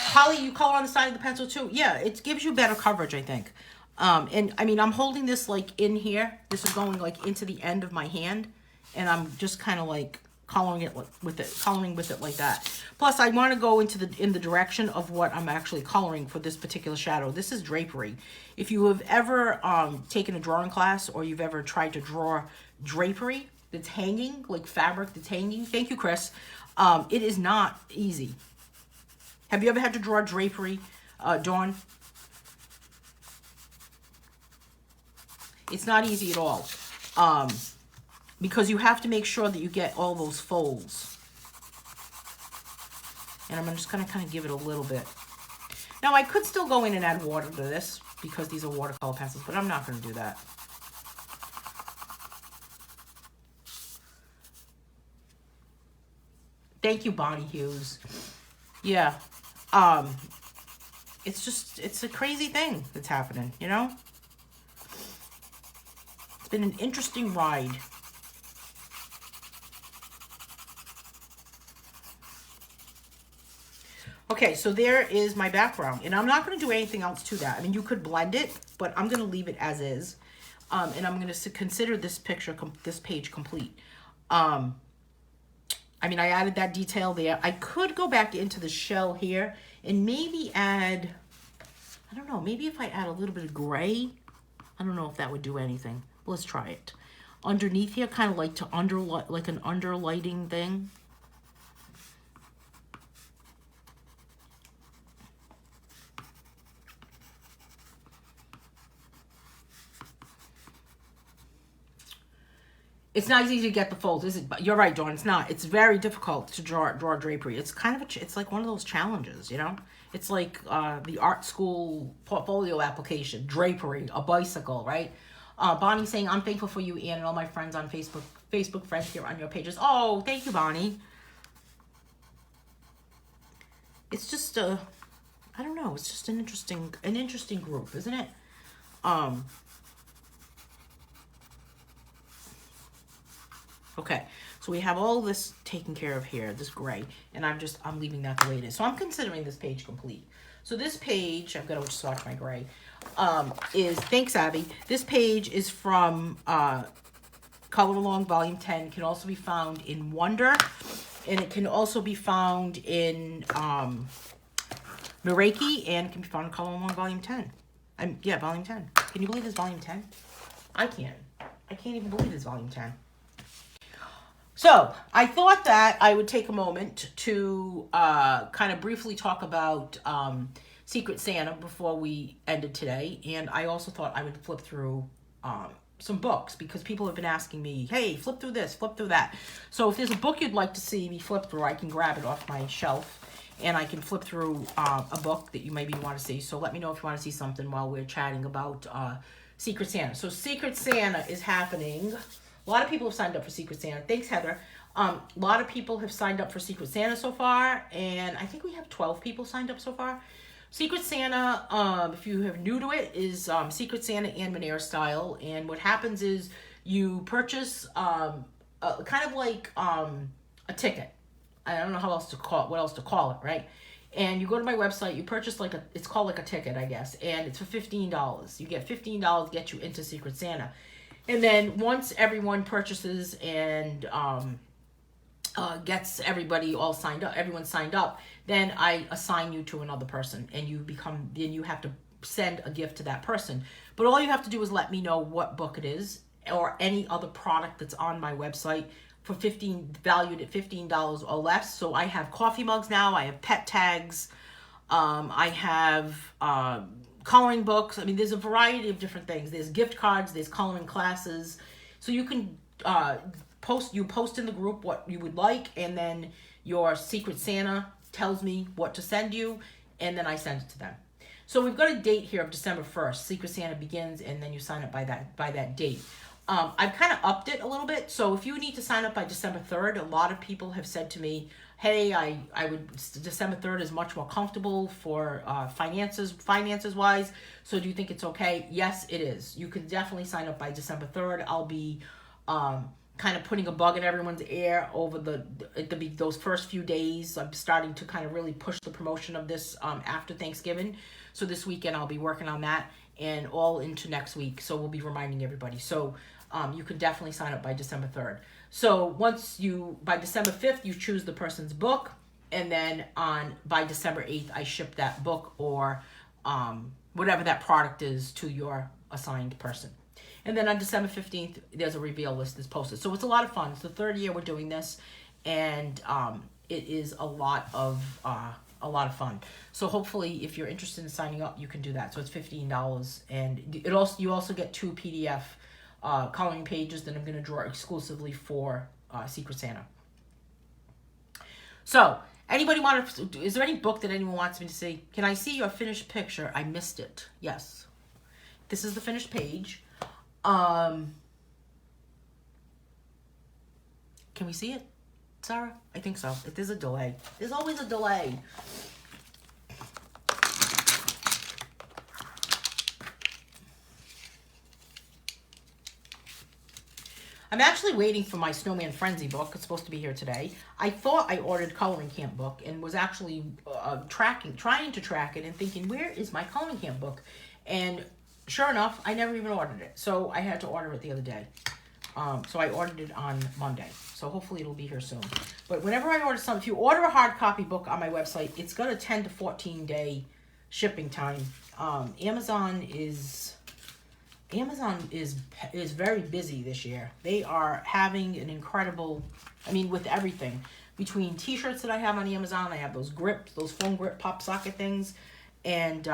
[SPEAKER 1] Holly, you color on the side of the pencil too? Yeah, it gives you better coverage, I think. And I mean, I'm holding this like in here. This is going like into the end of my hand, and I'm just kind of like coloring with it like that. Plus, I want to go in the direction of what I'm actually coloring for this particular shadow. This is drapery. If you have ever taken a drawing class, or you've ever tried to draw drapery that's hanging, like fabric that's hanging, thank you, Chris. It is not easy. Have you ever had to draw drapery, Dawn? It's not easy at all. Because you have to make sure that you get all those folds. And I'm just going to kind of give it a little bit. Now, I could still go in and add water to this because these are watercolor pencils, but I'm not going to do that. Thank you, Bonnie Hughes. Yeah. It's a crazy thing that's happening, you know? It's been an interesting ride. Okay, so there is my background, and I'm not going to do anything else to that. I mean, you could blend it, but I'm going to leave it as is, and I'm going to consider this page complete. I mean, I added that detail there. I could go back into the shell here and maybe add, I don't know, maybe if I add a little bit of gray, I don't know if that would do anything. Let's try it. Underneath here, kind of like to like an underlighting thing. It's not easy to get the folds, is it? But you're right, Dawn. It's not. It's very difficult to draw drapery. It's kind of it's like one of those challenges, you know. It's like the art school portfolio application, drapery, a bicycle, right? Bonnie saying, "I'm thankful for you, Anne, and all my friends on Facebook friends here on your pages." Oh, thank you, Bonnie. It's just I don't know. It's just an interesting group, isn't it? Okay, so we have all this taken care of here, this gray, and I'm leaving that the way it is. So I'm considering this page complete. So this page, I've got to swatch my gray, thanks, Abby. This page is from Color Along Volume 10. It can also be found in Wonder, and it can also be found in Meraki, and it can be found in Color Along Volume 10. Yeah, Volume 10. Can you believe it's Volume 10? I can't even believe it's Volume 10. So I thought that I would take a moment to kind of briefly talk about Secret Santa before we ended today. And I also thought I would flip through books, because people have been asking me, hey, flip through this, flip through that. So if there's a book you'd like to see me flip through, I can grab it off my shelf and I can flip through a book that you maybe want to see. So let me know if you want to see something while we're chatting about Secret Santa. So Secret Santa is happening. A lot of people have signed up for Secret Santa. Thanks, Heather. A lot of people have signed up for Secret Santa so far, and I think we have 12 people signed up so far. Secret Santa, if you are new to it, is Secret Santa Anne Manera style, and what happens is you purchase kind of like a ticket. I don't know how else to call it, what else to call it, right? And you go to my website, you purchase like it's called like a ticket, I guess, and it's for $15. You get $15, get you into Secret Santa. And then once everyone purchases and gets everybody all signed up, everyone signed up, then I assign you to another person, and then you have to send a gift to that person. But all you have to do is let me know what book it is or any other product that's on my website for valued at $15 or less. So I have coffee mugs now, I have pet tags, I have coloring books. I mean, there's a variety of different things. There's gift cards, there's coloring classes. So you can post in the group what you would like, and then your Secret Santa tells me what to send you, and then I send it to them. So we've got a date here of December 1st. Secret Santa begins, and then you sign up by that date. I've kind of upped it a little bit. So if you need to sign up by December 3rd, a lot of people have said to me, hey, December 3rd is much more comfortable for finances wise. So do you think it's okay? Yes, it is. You can definitely sign up by December 3rd. I'll be kind of putting a bug in everyone's ear over those first few days. I'm starting to kind of really push the promotion of this after Thanksgiving. So this weekend I'll be working on that and all into next week. So we'll be reminding everybody. So you can definitely sign up by December 3rd. So by December 5th, you choose the person's book, and then by December 8th, I ship that book or whatever that product is to your assigned person. And then on December 15th, there's a reveal list that's posted. So it's a lot of fun. It's the third year we're doing this, and it is a lot of fun. So hopefully, if you're interested in signing up, you can do that. So it's $15, and you also get 2 PDF coloring pages that I'm going to draw exclusively for Secret Santa. So is there any book that anyone wants me to see? Can I see your finished picture? I missed it. Yes. This is the finished page. Can we see it, Sarah? I think so. There's a delay. There's always a delay. I'm actually waiting for my Snowman Frenzy book. It's supposed to be here today. I thought I ordered Coloring Camp book and was actually trying to track it and thinking, where is my Coloring Camp book? And sure enough, I never even ordered it. So I had to order it the other day. So I ordered it on Monday. So hopefully it'll be here soon. But whenever I order something, if you order a hard copy book on my website, it's got a 10 to 14 day shipping time. Amazon is very busy this year. They are having an incredible, with everything. Between t-shirts that I have on Amazon, I have those foam grip pop socket things. And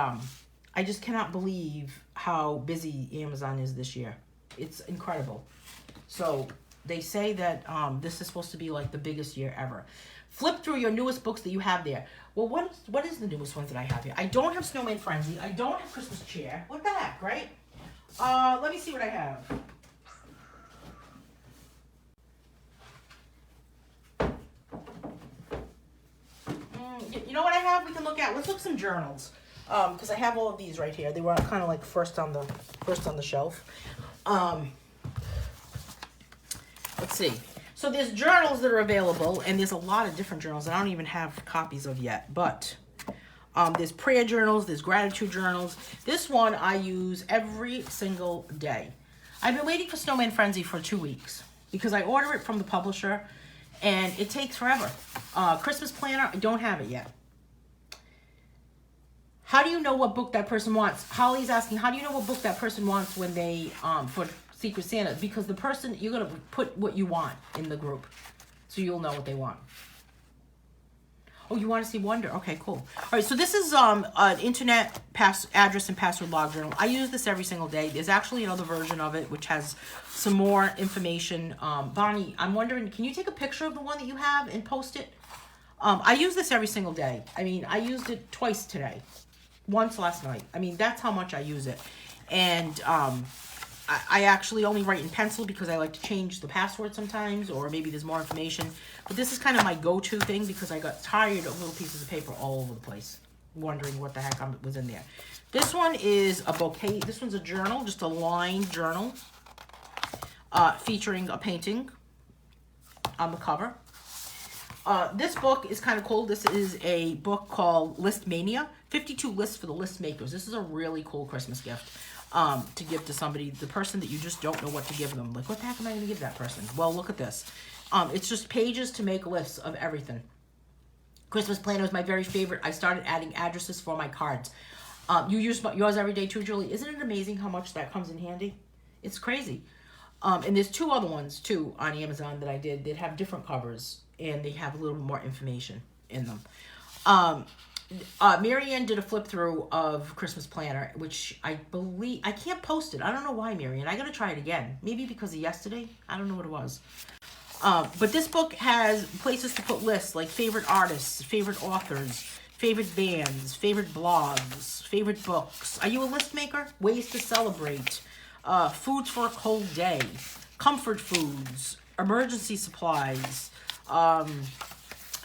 [SPEAKER 1] I just cannot believe how busy Amazon is this year. It's incredible. So they say that this is supposed to be like the biggest year ever. Flip through your newest books that you have there. Well, what is the newest ones that I have here? I don't have Snowman Frenzy. I don't have Christmas Cheer. What the heck, right? Let me see what I have. You know what I have? We can look at. Let's look some journals. Because I have all of these right here. They were kind of like first on the shelf. Let's see. So there's journals that are available, and there's a lot of different journals that I don't even have copies of yet. But there's prayer journals, there's gratitude journals. This one I use every single day. I've been waiting for Snowman Frenzy for 2 weeks because I order it from the publisher, and it takes forever. Christmas Planner, I don't have it yet. How do you know what book that person wants? Holly's asking, how do you know what book that person wants when they, for Secret Santa? Because the person, you're going to put what you want in the group. So you'll know what they want. Oh, you want to see Wonder? Okay, cool. All right, so this is an internet address and password log journal. I use this every single day. There's actually another version of it which has some more information. Bonnie, I'm wondering, can you take a picture of the one that you have and post it? I use this every single day. I mean, I used it twice today. Once last night. I mean, that's how much I use it. And I actually only write in pencil because I like to change the password sometimes, or maybe there's more information. But this is kind of my go-to thing because I got tired of little pieces of paper all over the place, wondering what the heck was in there. This one is a bouquet. This one's a journal, just a lined journal, featuring a painting on the cover. This book is kind of cool. This is a book called List Mania, 52 Lists for the List Makers. This is a really cool Christmas gift to give to somebody, the person that you just don't know what to give them. Like, what the heck am I going to give that person? Well, look at this. It's just pages to make lists of everything. Christmas planner is my very favorite. I started adding addresses for my cards. You use yours every day too, Julie. Isn't it amazing how much that comes in handy? It's crazy. And there's two other ones too on Amazon that I did that have different covers, and they have a little more information in them. Marianne did a flip through of Christmas Planner, which I believe, I can't post it. I don't know why, Marianne. I gotta try it again. Maybe because of yesterday. I don't know what it was. But this book has places to put lists like favorite artists, favorite authors, favorite bands, favorite blogs, favorite books. Are you a list maker? Ways to celebrate. Foods for a cold day. Comfort foods. Emergency supplies.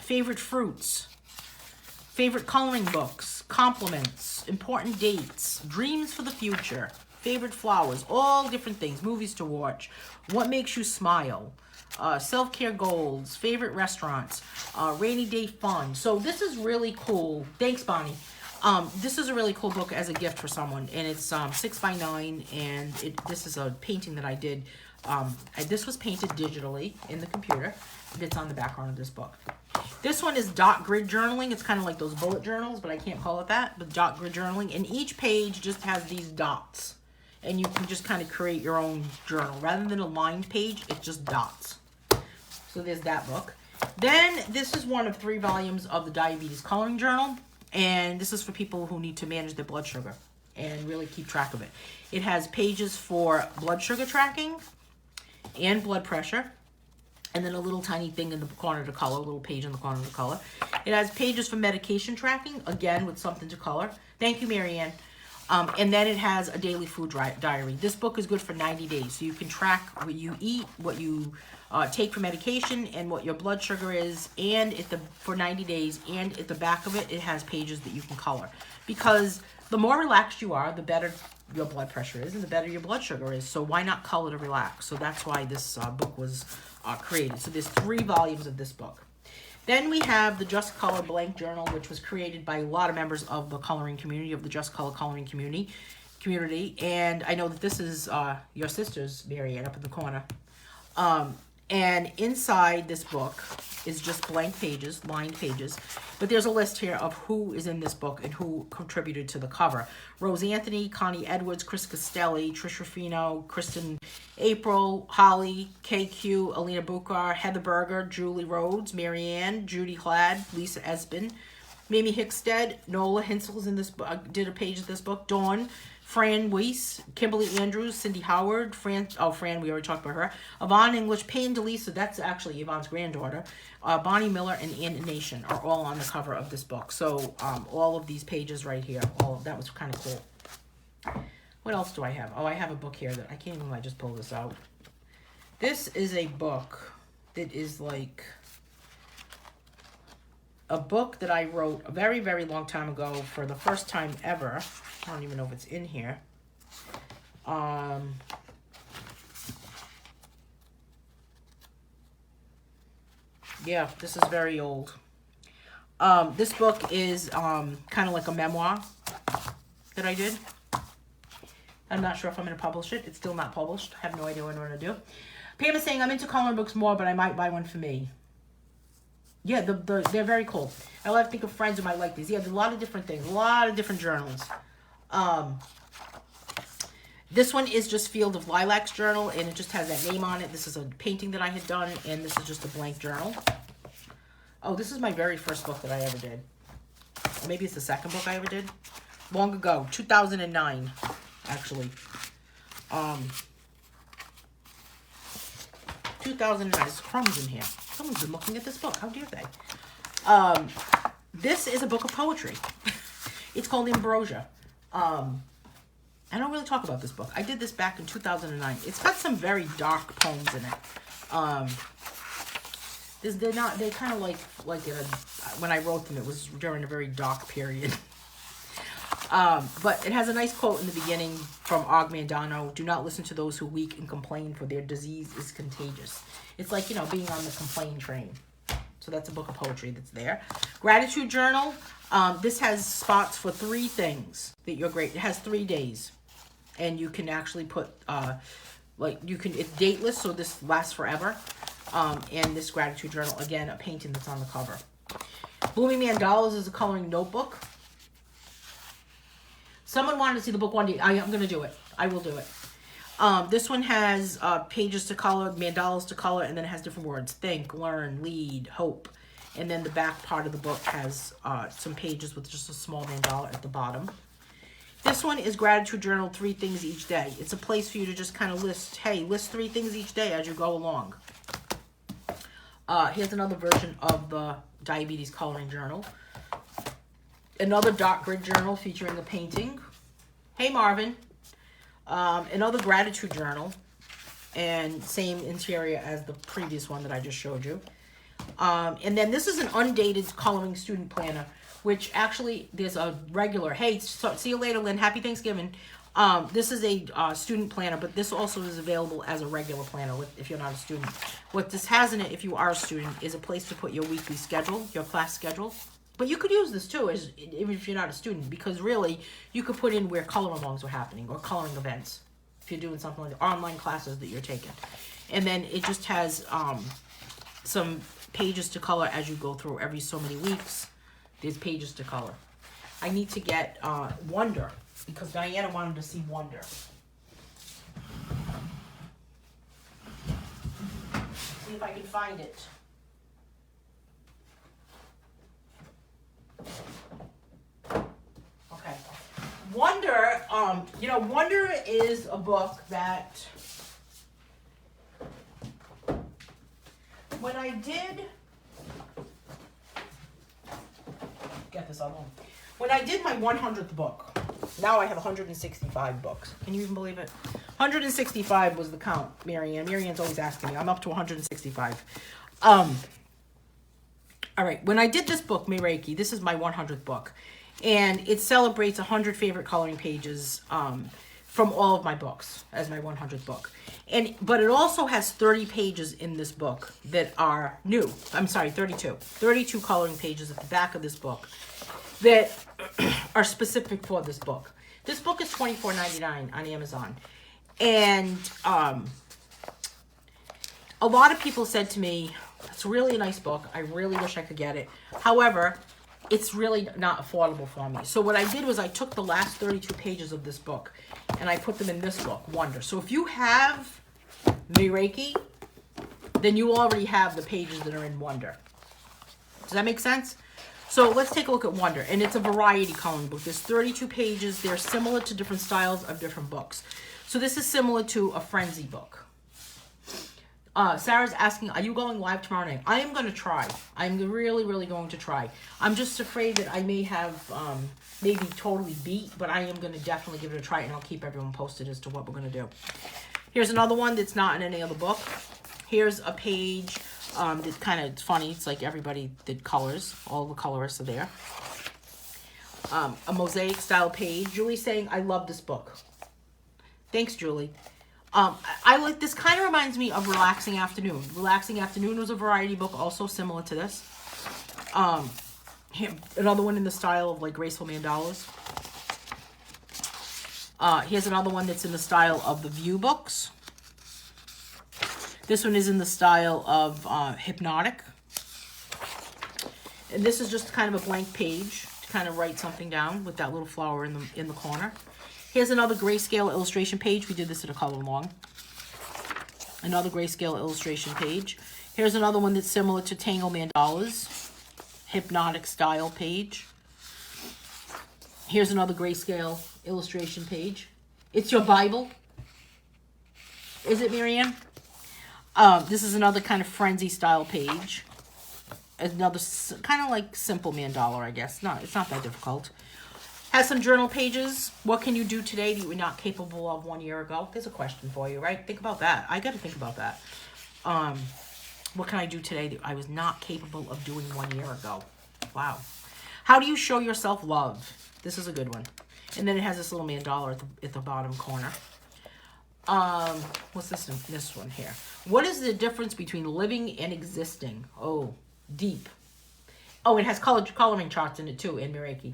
[SPEAKER 1] Favorite fruits. Favorite coloring books, compliments, important dates, dreams for the future, favorite flowers, all different things, movies to watch, what makes you smile, self-care goals, favorite restaurants, rainy day fun. So this is really cool. Thanks, Bonnie. This is a really cool book as a gift for someone, and it's 6 by 9, and this is a painting that I did. This was painted digitally in the computer. It's on the background of this book. This one is dot grid journaling. It's kind of like those bullet journals, but I can't call it that. But dot grid journaling. And each page just has these dots. And you can just kind of create your own journal. Rather than a lined page, it's just dots. So there's that book. Then this is one of 3 volumes of the Diabetes Coloring Journal. And this is for people who need to manage their blood sugar and really keep track of it. It has pages for blood sugar tracking and blood pressure. And then a little tiny thing in the corner to color, a little page in the corner to color. It has pages for medication tracking, again, with something to color. Thank you, Marianne. And then it has a daily food diary. This book is good for 90 days. So you can track what you eat, what you take for medication, and what your blood sugar is, and for 90 days. And at the back of it, it has pages that you can color. Because the more relaxed you are, the better your blood pressure is, and the better your blood sugar is. So why not color to relax? So that's why this book was created. So there's 3 volumes of this book. Then we have the Just Color Blank Journal, which was created by a lot of members of the coloring community, of the Just Color coloring community. And I know that this is your sister's, Marianne, up in the corner. And inside this book is just blank pages, lined pages. But there's a list here of who is in this book and who contributed to the cover. Rose Anthony, Connie Edwards, Chris Costelli, Trish Ruffino, Kristen April, Holly, KQ, Alina Bukar, Heather Berger, Julie Rhodes, Marianne, Judy Hlad, Lisa Esbin, Mamie Hickstead, Nola Hinsel is in this book, did a page of this book, Dawn, Fran Weiss, Kimberly Andrews, Cindy Howard, Fran, we already talked about her, Yvonne English, Payne DeLisa, that's actually Yvonne's granddaughter, Bonnie Miller, and Anne Nation are all on the cover of this book. So all of these pages right here, all of that was kind of cool. What else do I have? Oh, I have a book here that I can't even, I just pulled this out. This is a book that is like a book that I wrote a very, very long time ago for the first time ever. I don't even know if it's in here. Yeah, this is very old. This book is kind of like a memoir that I did. I'm not sure if I'm going to publish it. It's still not published. I have no idea what I'm going to do. Pam is saying, I'm into coloring books more, but I might buy one for me. Yeah, they're very cool. I like to think of friends who might like these. Yeah, there's a lot of different things. A lot of different journals. This one is just Field of Lilacs journal, and it just has that name on it. This is a painting that I had done, and this is just a blank journal. Oh, this is my very first book that I ever did. Or maybe it's the second book I ever did. Long ago, 2009, actually. 2009. There's crumbs in here. Someone's been looking at this book. How dare they? This is a book of poetry. It's called Ambrosia. I don't really talk about this book. I did this back in 2009. It's got some very dark poems in it. They're kind of like when I wrote them, it was during a very dark period. But it has a nice quote in the beginning from Og Mandano: "Do not listen to those who weak and complain, for their disease is contagious." It's like, being on the complain train. So that's a book of poetry that's there. Gratitude journal. This has spots for 3 things that you're great. It has 3 days. And you can actually put, it's dateless, so this lasts forever. And this gratitude journal, again, a painting that's on the cover. Blooming Mandalas is a coloring notebook. Someone wanted to see the book one day. I'm going to do it. I will do it. This one has pages to color, mandalas to color, and then it has different words. Think, learn, lead, hope. And then the back part of the book has some pages with just a small mandala at the bottom. This one is Gratitude Journal, 3 things each day. It's a place for you to just kind of list 3 things each day as you go along. Here's another version of the Diabetes Coloring Journal. Another dot grid journal featuring a painting. Hey, Marvin. Another gratitude journal. And same interior as the previous one that I just showed you. And then this is an undated coloring student planner, which actually there's a regular, hey, see you later, Lynn, happy Thanksgiving. This is a student planner, but this also is available as a regular planner if you're not a student. What this has in it, if you are a student, is a place to put your weekly schedule, your class schedule. But you could use this too, even if you're not a student, because really, you could put in where color-alongs are happening, or coloring events, if you're doing something like online classes that you're taking. And then it just has some pages to color as you go through every so many weeks. There's pages to color. I need to get Wonder, because Diana wanted to see Wonder. See if I can find it. Okay. Wonder, Wonder is a book that when I did, get this other one. When I did my 100th book, now I have 165 books. Can you even believe it? 165 was the count, Marianne. Marianne's always asking me. I'm up to 165. All right, when I did this book, Reiki, this is my 100th book. And it celebrates 100 favorite coloring pages from all of my books as my 100th book. But it also has 30 pages in this book that are new. I'm sorry, 32. 32 coloring pages at the back of this book that are specific for this book. This book is $24.99 on Amazon. And a lot of people said to me, it's really a nice book. I really wish I could get it. However, it's really not affordable for me. So what I did was I took the last 32 pages of this book and I put them in this book, Wonder. So if you have Reiki, then you already have the pages that are in Wonder. Does that make sense? So let's take a look at Wonder. And it's a variety coloring book. There's 32 pages. They're similar to different styles of different books. So this is similar to a Frenzy book. Sarah's asking, are you going live tomorrow night? I am going to try. I'm really, really going to try. I'm just afraid that I may have maybe totally beat, but I am going to definitely give it a try, and I'll keep everyone posted as to what we're going to do. Here's another one that's not in any other book. Here's a page that's kind of funny. It's like everybody that colors. All the colorists are there. A mosaic style page. Julie's saying, I love this book. Thanks, Julie. I like this. Kind of reminds me of Relaxing Afternoon. Relaxing Afternoon was a variety book, also similar to this. Here, another one in the style of like Graceful Mandalas. Here's another one that's in the style of the View books. This one is in the style of Hypnotic. And this is just kind of a blank page to kind of write something down with that little flower in the corner. Here's another Grayscale Illustration page. We did this in a color along. Another Grayscale Illustration page. Here's another one that's similar to Tangle Mandalas. hypnotic style page. Here's another Grayscale illustration page. It's your Bible. Is it, Marianne? This is another kind of frenzy style page. Another kind of like simple mandala, I guess. No, it's not that difficult. Has some journal pages. What can you do today that you were not capable of 1 year ago? There's a question for you, right? Think about that. I got to think about that. What can I do today that I was not capable of doing 1 year ago? Wow. How do you show yourself love? This is a good one. And then it has this little mandala at the bottom corner. What's this one here? What is the difference between living and existing? Oh, deep. Oh, it has coloring charts in it too, in Reiki.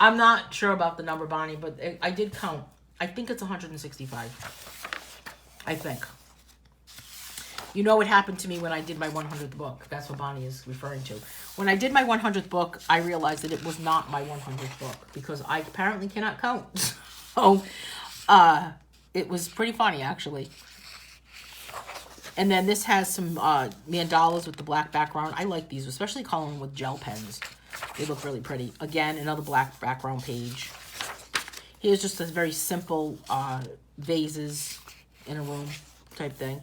[SPEAKER 1] I'm not sure about the number, Bonnie, but I did count. I think it's 165. I think. You know what happened to me when I did my 100th book. That's what Bonnie is referring to. When I did my 100th book, I realized that it was not my 100th book because I apparently cannot count. So, it was pretty funny, actually. And then this has some mandalas with the black background. I like these, especially coloring with gel pens. They look really pretty. Again, another black background page. Here's just a very simple vases in a room type thing.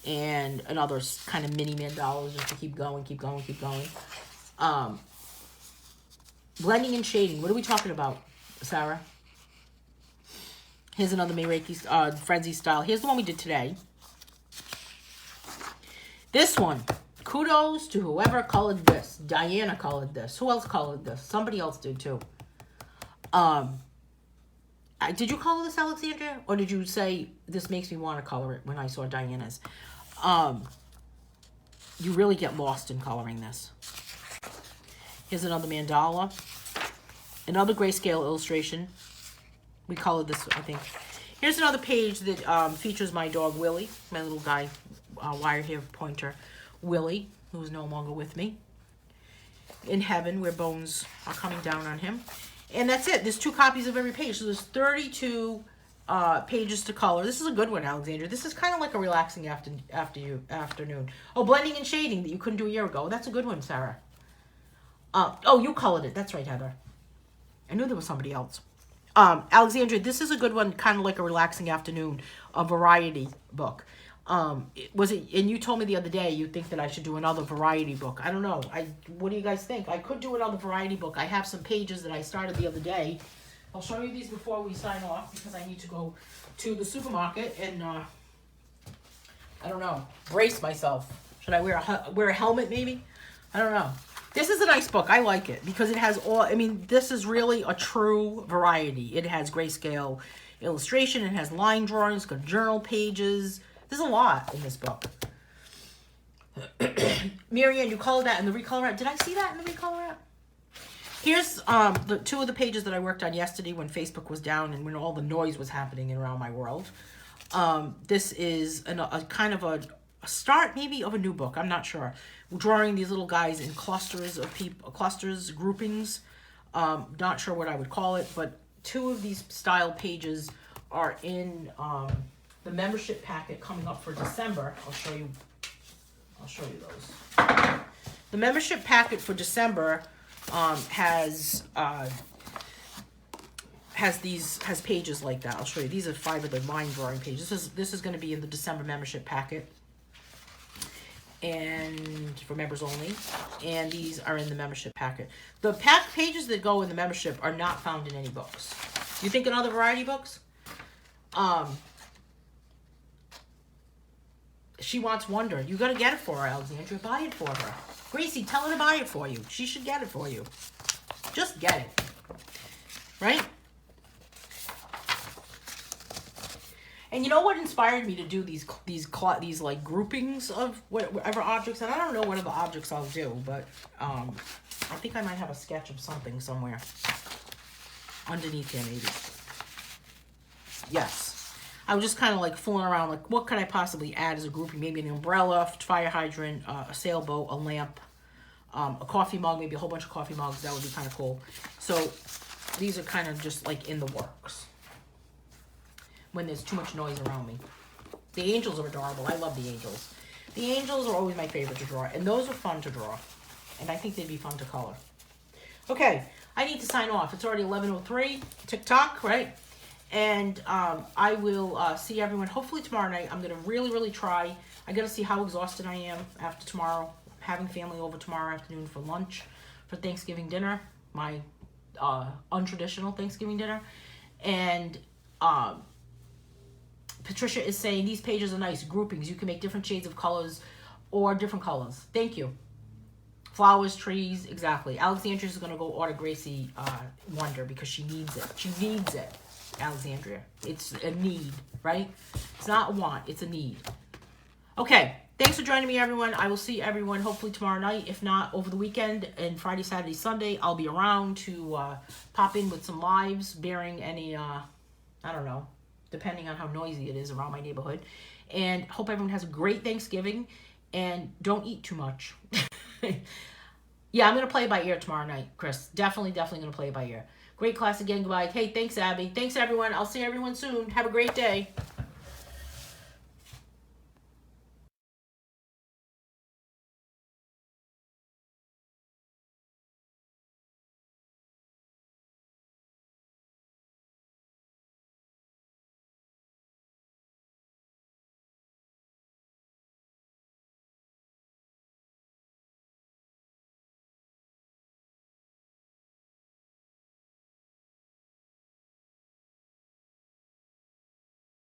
[SPEAKER 1] And another kind of mini mandalas just to keep going, keep going, keep going. Blending and shading. What are we talking about, Sarah? Here's another Reiki Frenzy style. Here's the one we did today. This one. Kudos to whoever colored this. Diana colored this. Who else colored this? Somebody else did too. Did you color this, Alexandria? Or did you say, this makes me want to color it when I saw Diana's? You really get lost in coloring this. Here's another mandala. Another Grayscale illustration. We colored this, I think. Here's another page that features my dog, Willie. My little guy, wire hair pointer, Willie, who is no longer with me. In heaven, where bones are coming down on him. And that's it. There's 2 copies of every page. So there's 32 pages to color. This is a good one, Alexandria. This is kind of like a relaxing afternoon. Oh, blending and shading that you couldn't do a year ago. That's a good one, Sarah. Oh, you colored it. That's right, Heather. I knew there was somebody else. Alexandria, this is a good one, kind of like a relaxing afternoon, a variety book. And you told me the other day you think that I should do another variety book. I don't know. What do you guys think? I could do another variety book. I have some pages that I started the other day. I'll show you these before we sign off because I need to go to the supermarket and, I don't know, brace myself. Should I wear a helmet maybe? I don't know. This is a nice book. I like it because it has this is really a true variety. It has Grayscale illustration. It has line drawings, it's got journal pages. There's a lot in this book. Marianne, you colored that in the recolor app. Did I see that in the recolor app? Here's the 2 of the pages that I worked on yesterday when Facebook was down and when all the noise was happening around my world. This is a kind of a start maybe of a new book. I'm not sure. We're drawing these little guys in clusters of people, groupings. Not sure what I would call it, but 2 of these style pages are in the membership packet coming up for December. I'll show you those. The membership packet for December has pages like that. I'll show you. These are 5 of the line drawing pages. This is going to be in the December membership packet. And for members only, and these are in the membership packet. The pages that go in the membership are not found in any books. You think in other variety books? She wants Wonder. You got to get it for her, Alexandria. Buy it for her. Gracie, tell her to buy it for you. She should get it for you. Just get it. Right? And you know what inspired me to do these like groupings of whatever objects, and I don't know what other objects I'll do, but I think I might have a sketch of something somewhere underneath here maybe. Yes. I was just kind of like fooling around, like what could I possibly add as a grouping? Maybe an umbrella, fire hydrant, a sailboat, a lamp, a coffee mug, maybe a whole bunch of coffee mugs. That would be kind of cool. So these are kind of just like in the works when there's too much noise around me. The angels are adorable. I love the angels. The angels are always my favorite to draw, and those are fun to draw. And I think they'd be fun to color. Okay, I need to sign off. It's already 11:03. TikTok, right? And I will see everyone hopefully tomorrow night. I'm going to really, really try. I got to see how exhausted I am after tomorrow. Having family over tomorrow afternoon for lunch, for Thanksgiving dinner. My untraditional Thanksgiving dinner. And Patricia is saying, these pages are nice. Groupings. You can make different shades of colors or different colors. Thank you. Flowers, trees, exactly. Alexandria is going to go order Gracie Wonder because she needs it. She needs it, Alexandria. It's a need, right? It's not a want. It's a need. Okay. Thanks for joining me, everyone. I will see everyone hopefully tomorrow night. If not, over the weekend and Friday, Saturday, Sunday, I'll be around to pop in with some lives, bearing any, I don't know, depending on how noisy it is around my neighborhood. And hope everyone has a great Thanksgiving. And don't eat too much. Yeah, I'm going to play it by ear tomorrow night, Chris. Definitely going to play it by ear. Great class again. Goodbye. Hey, thanks, Abby. Thanks, everyone. I'll see everyone soon. Have a great day.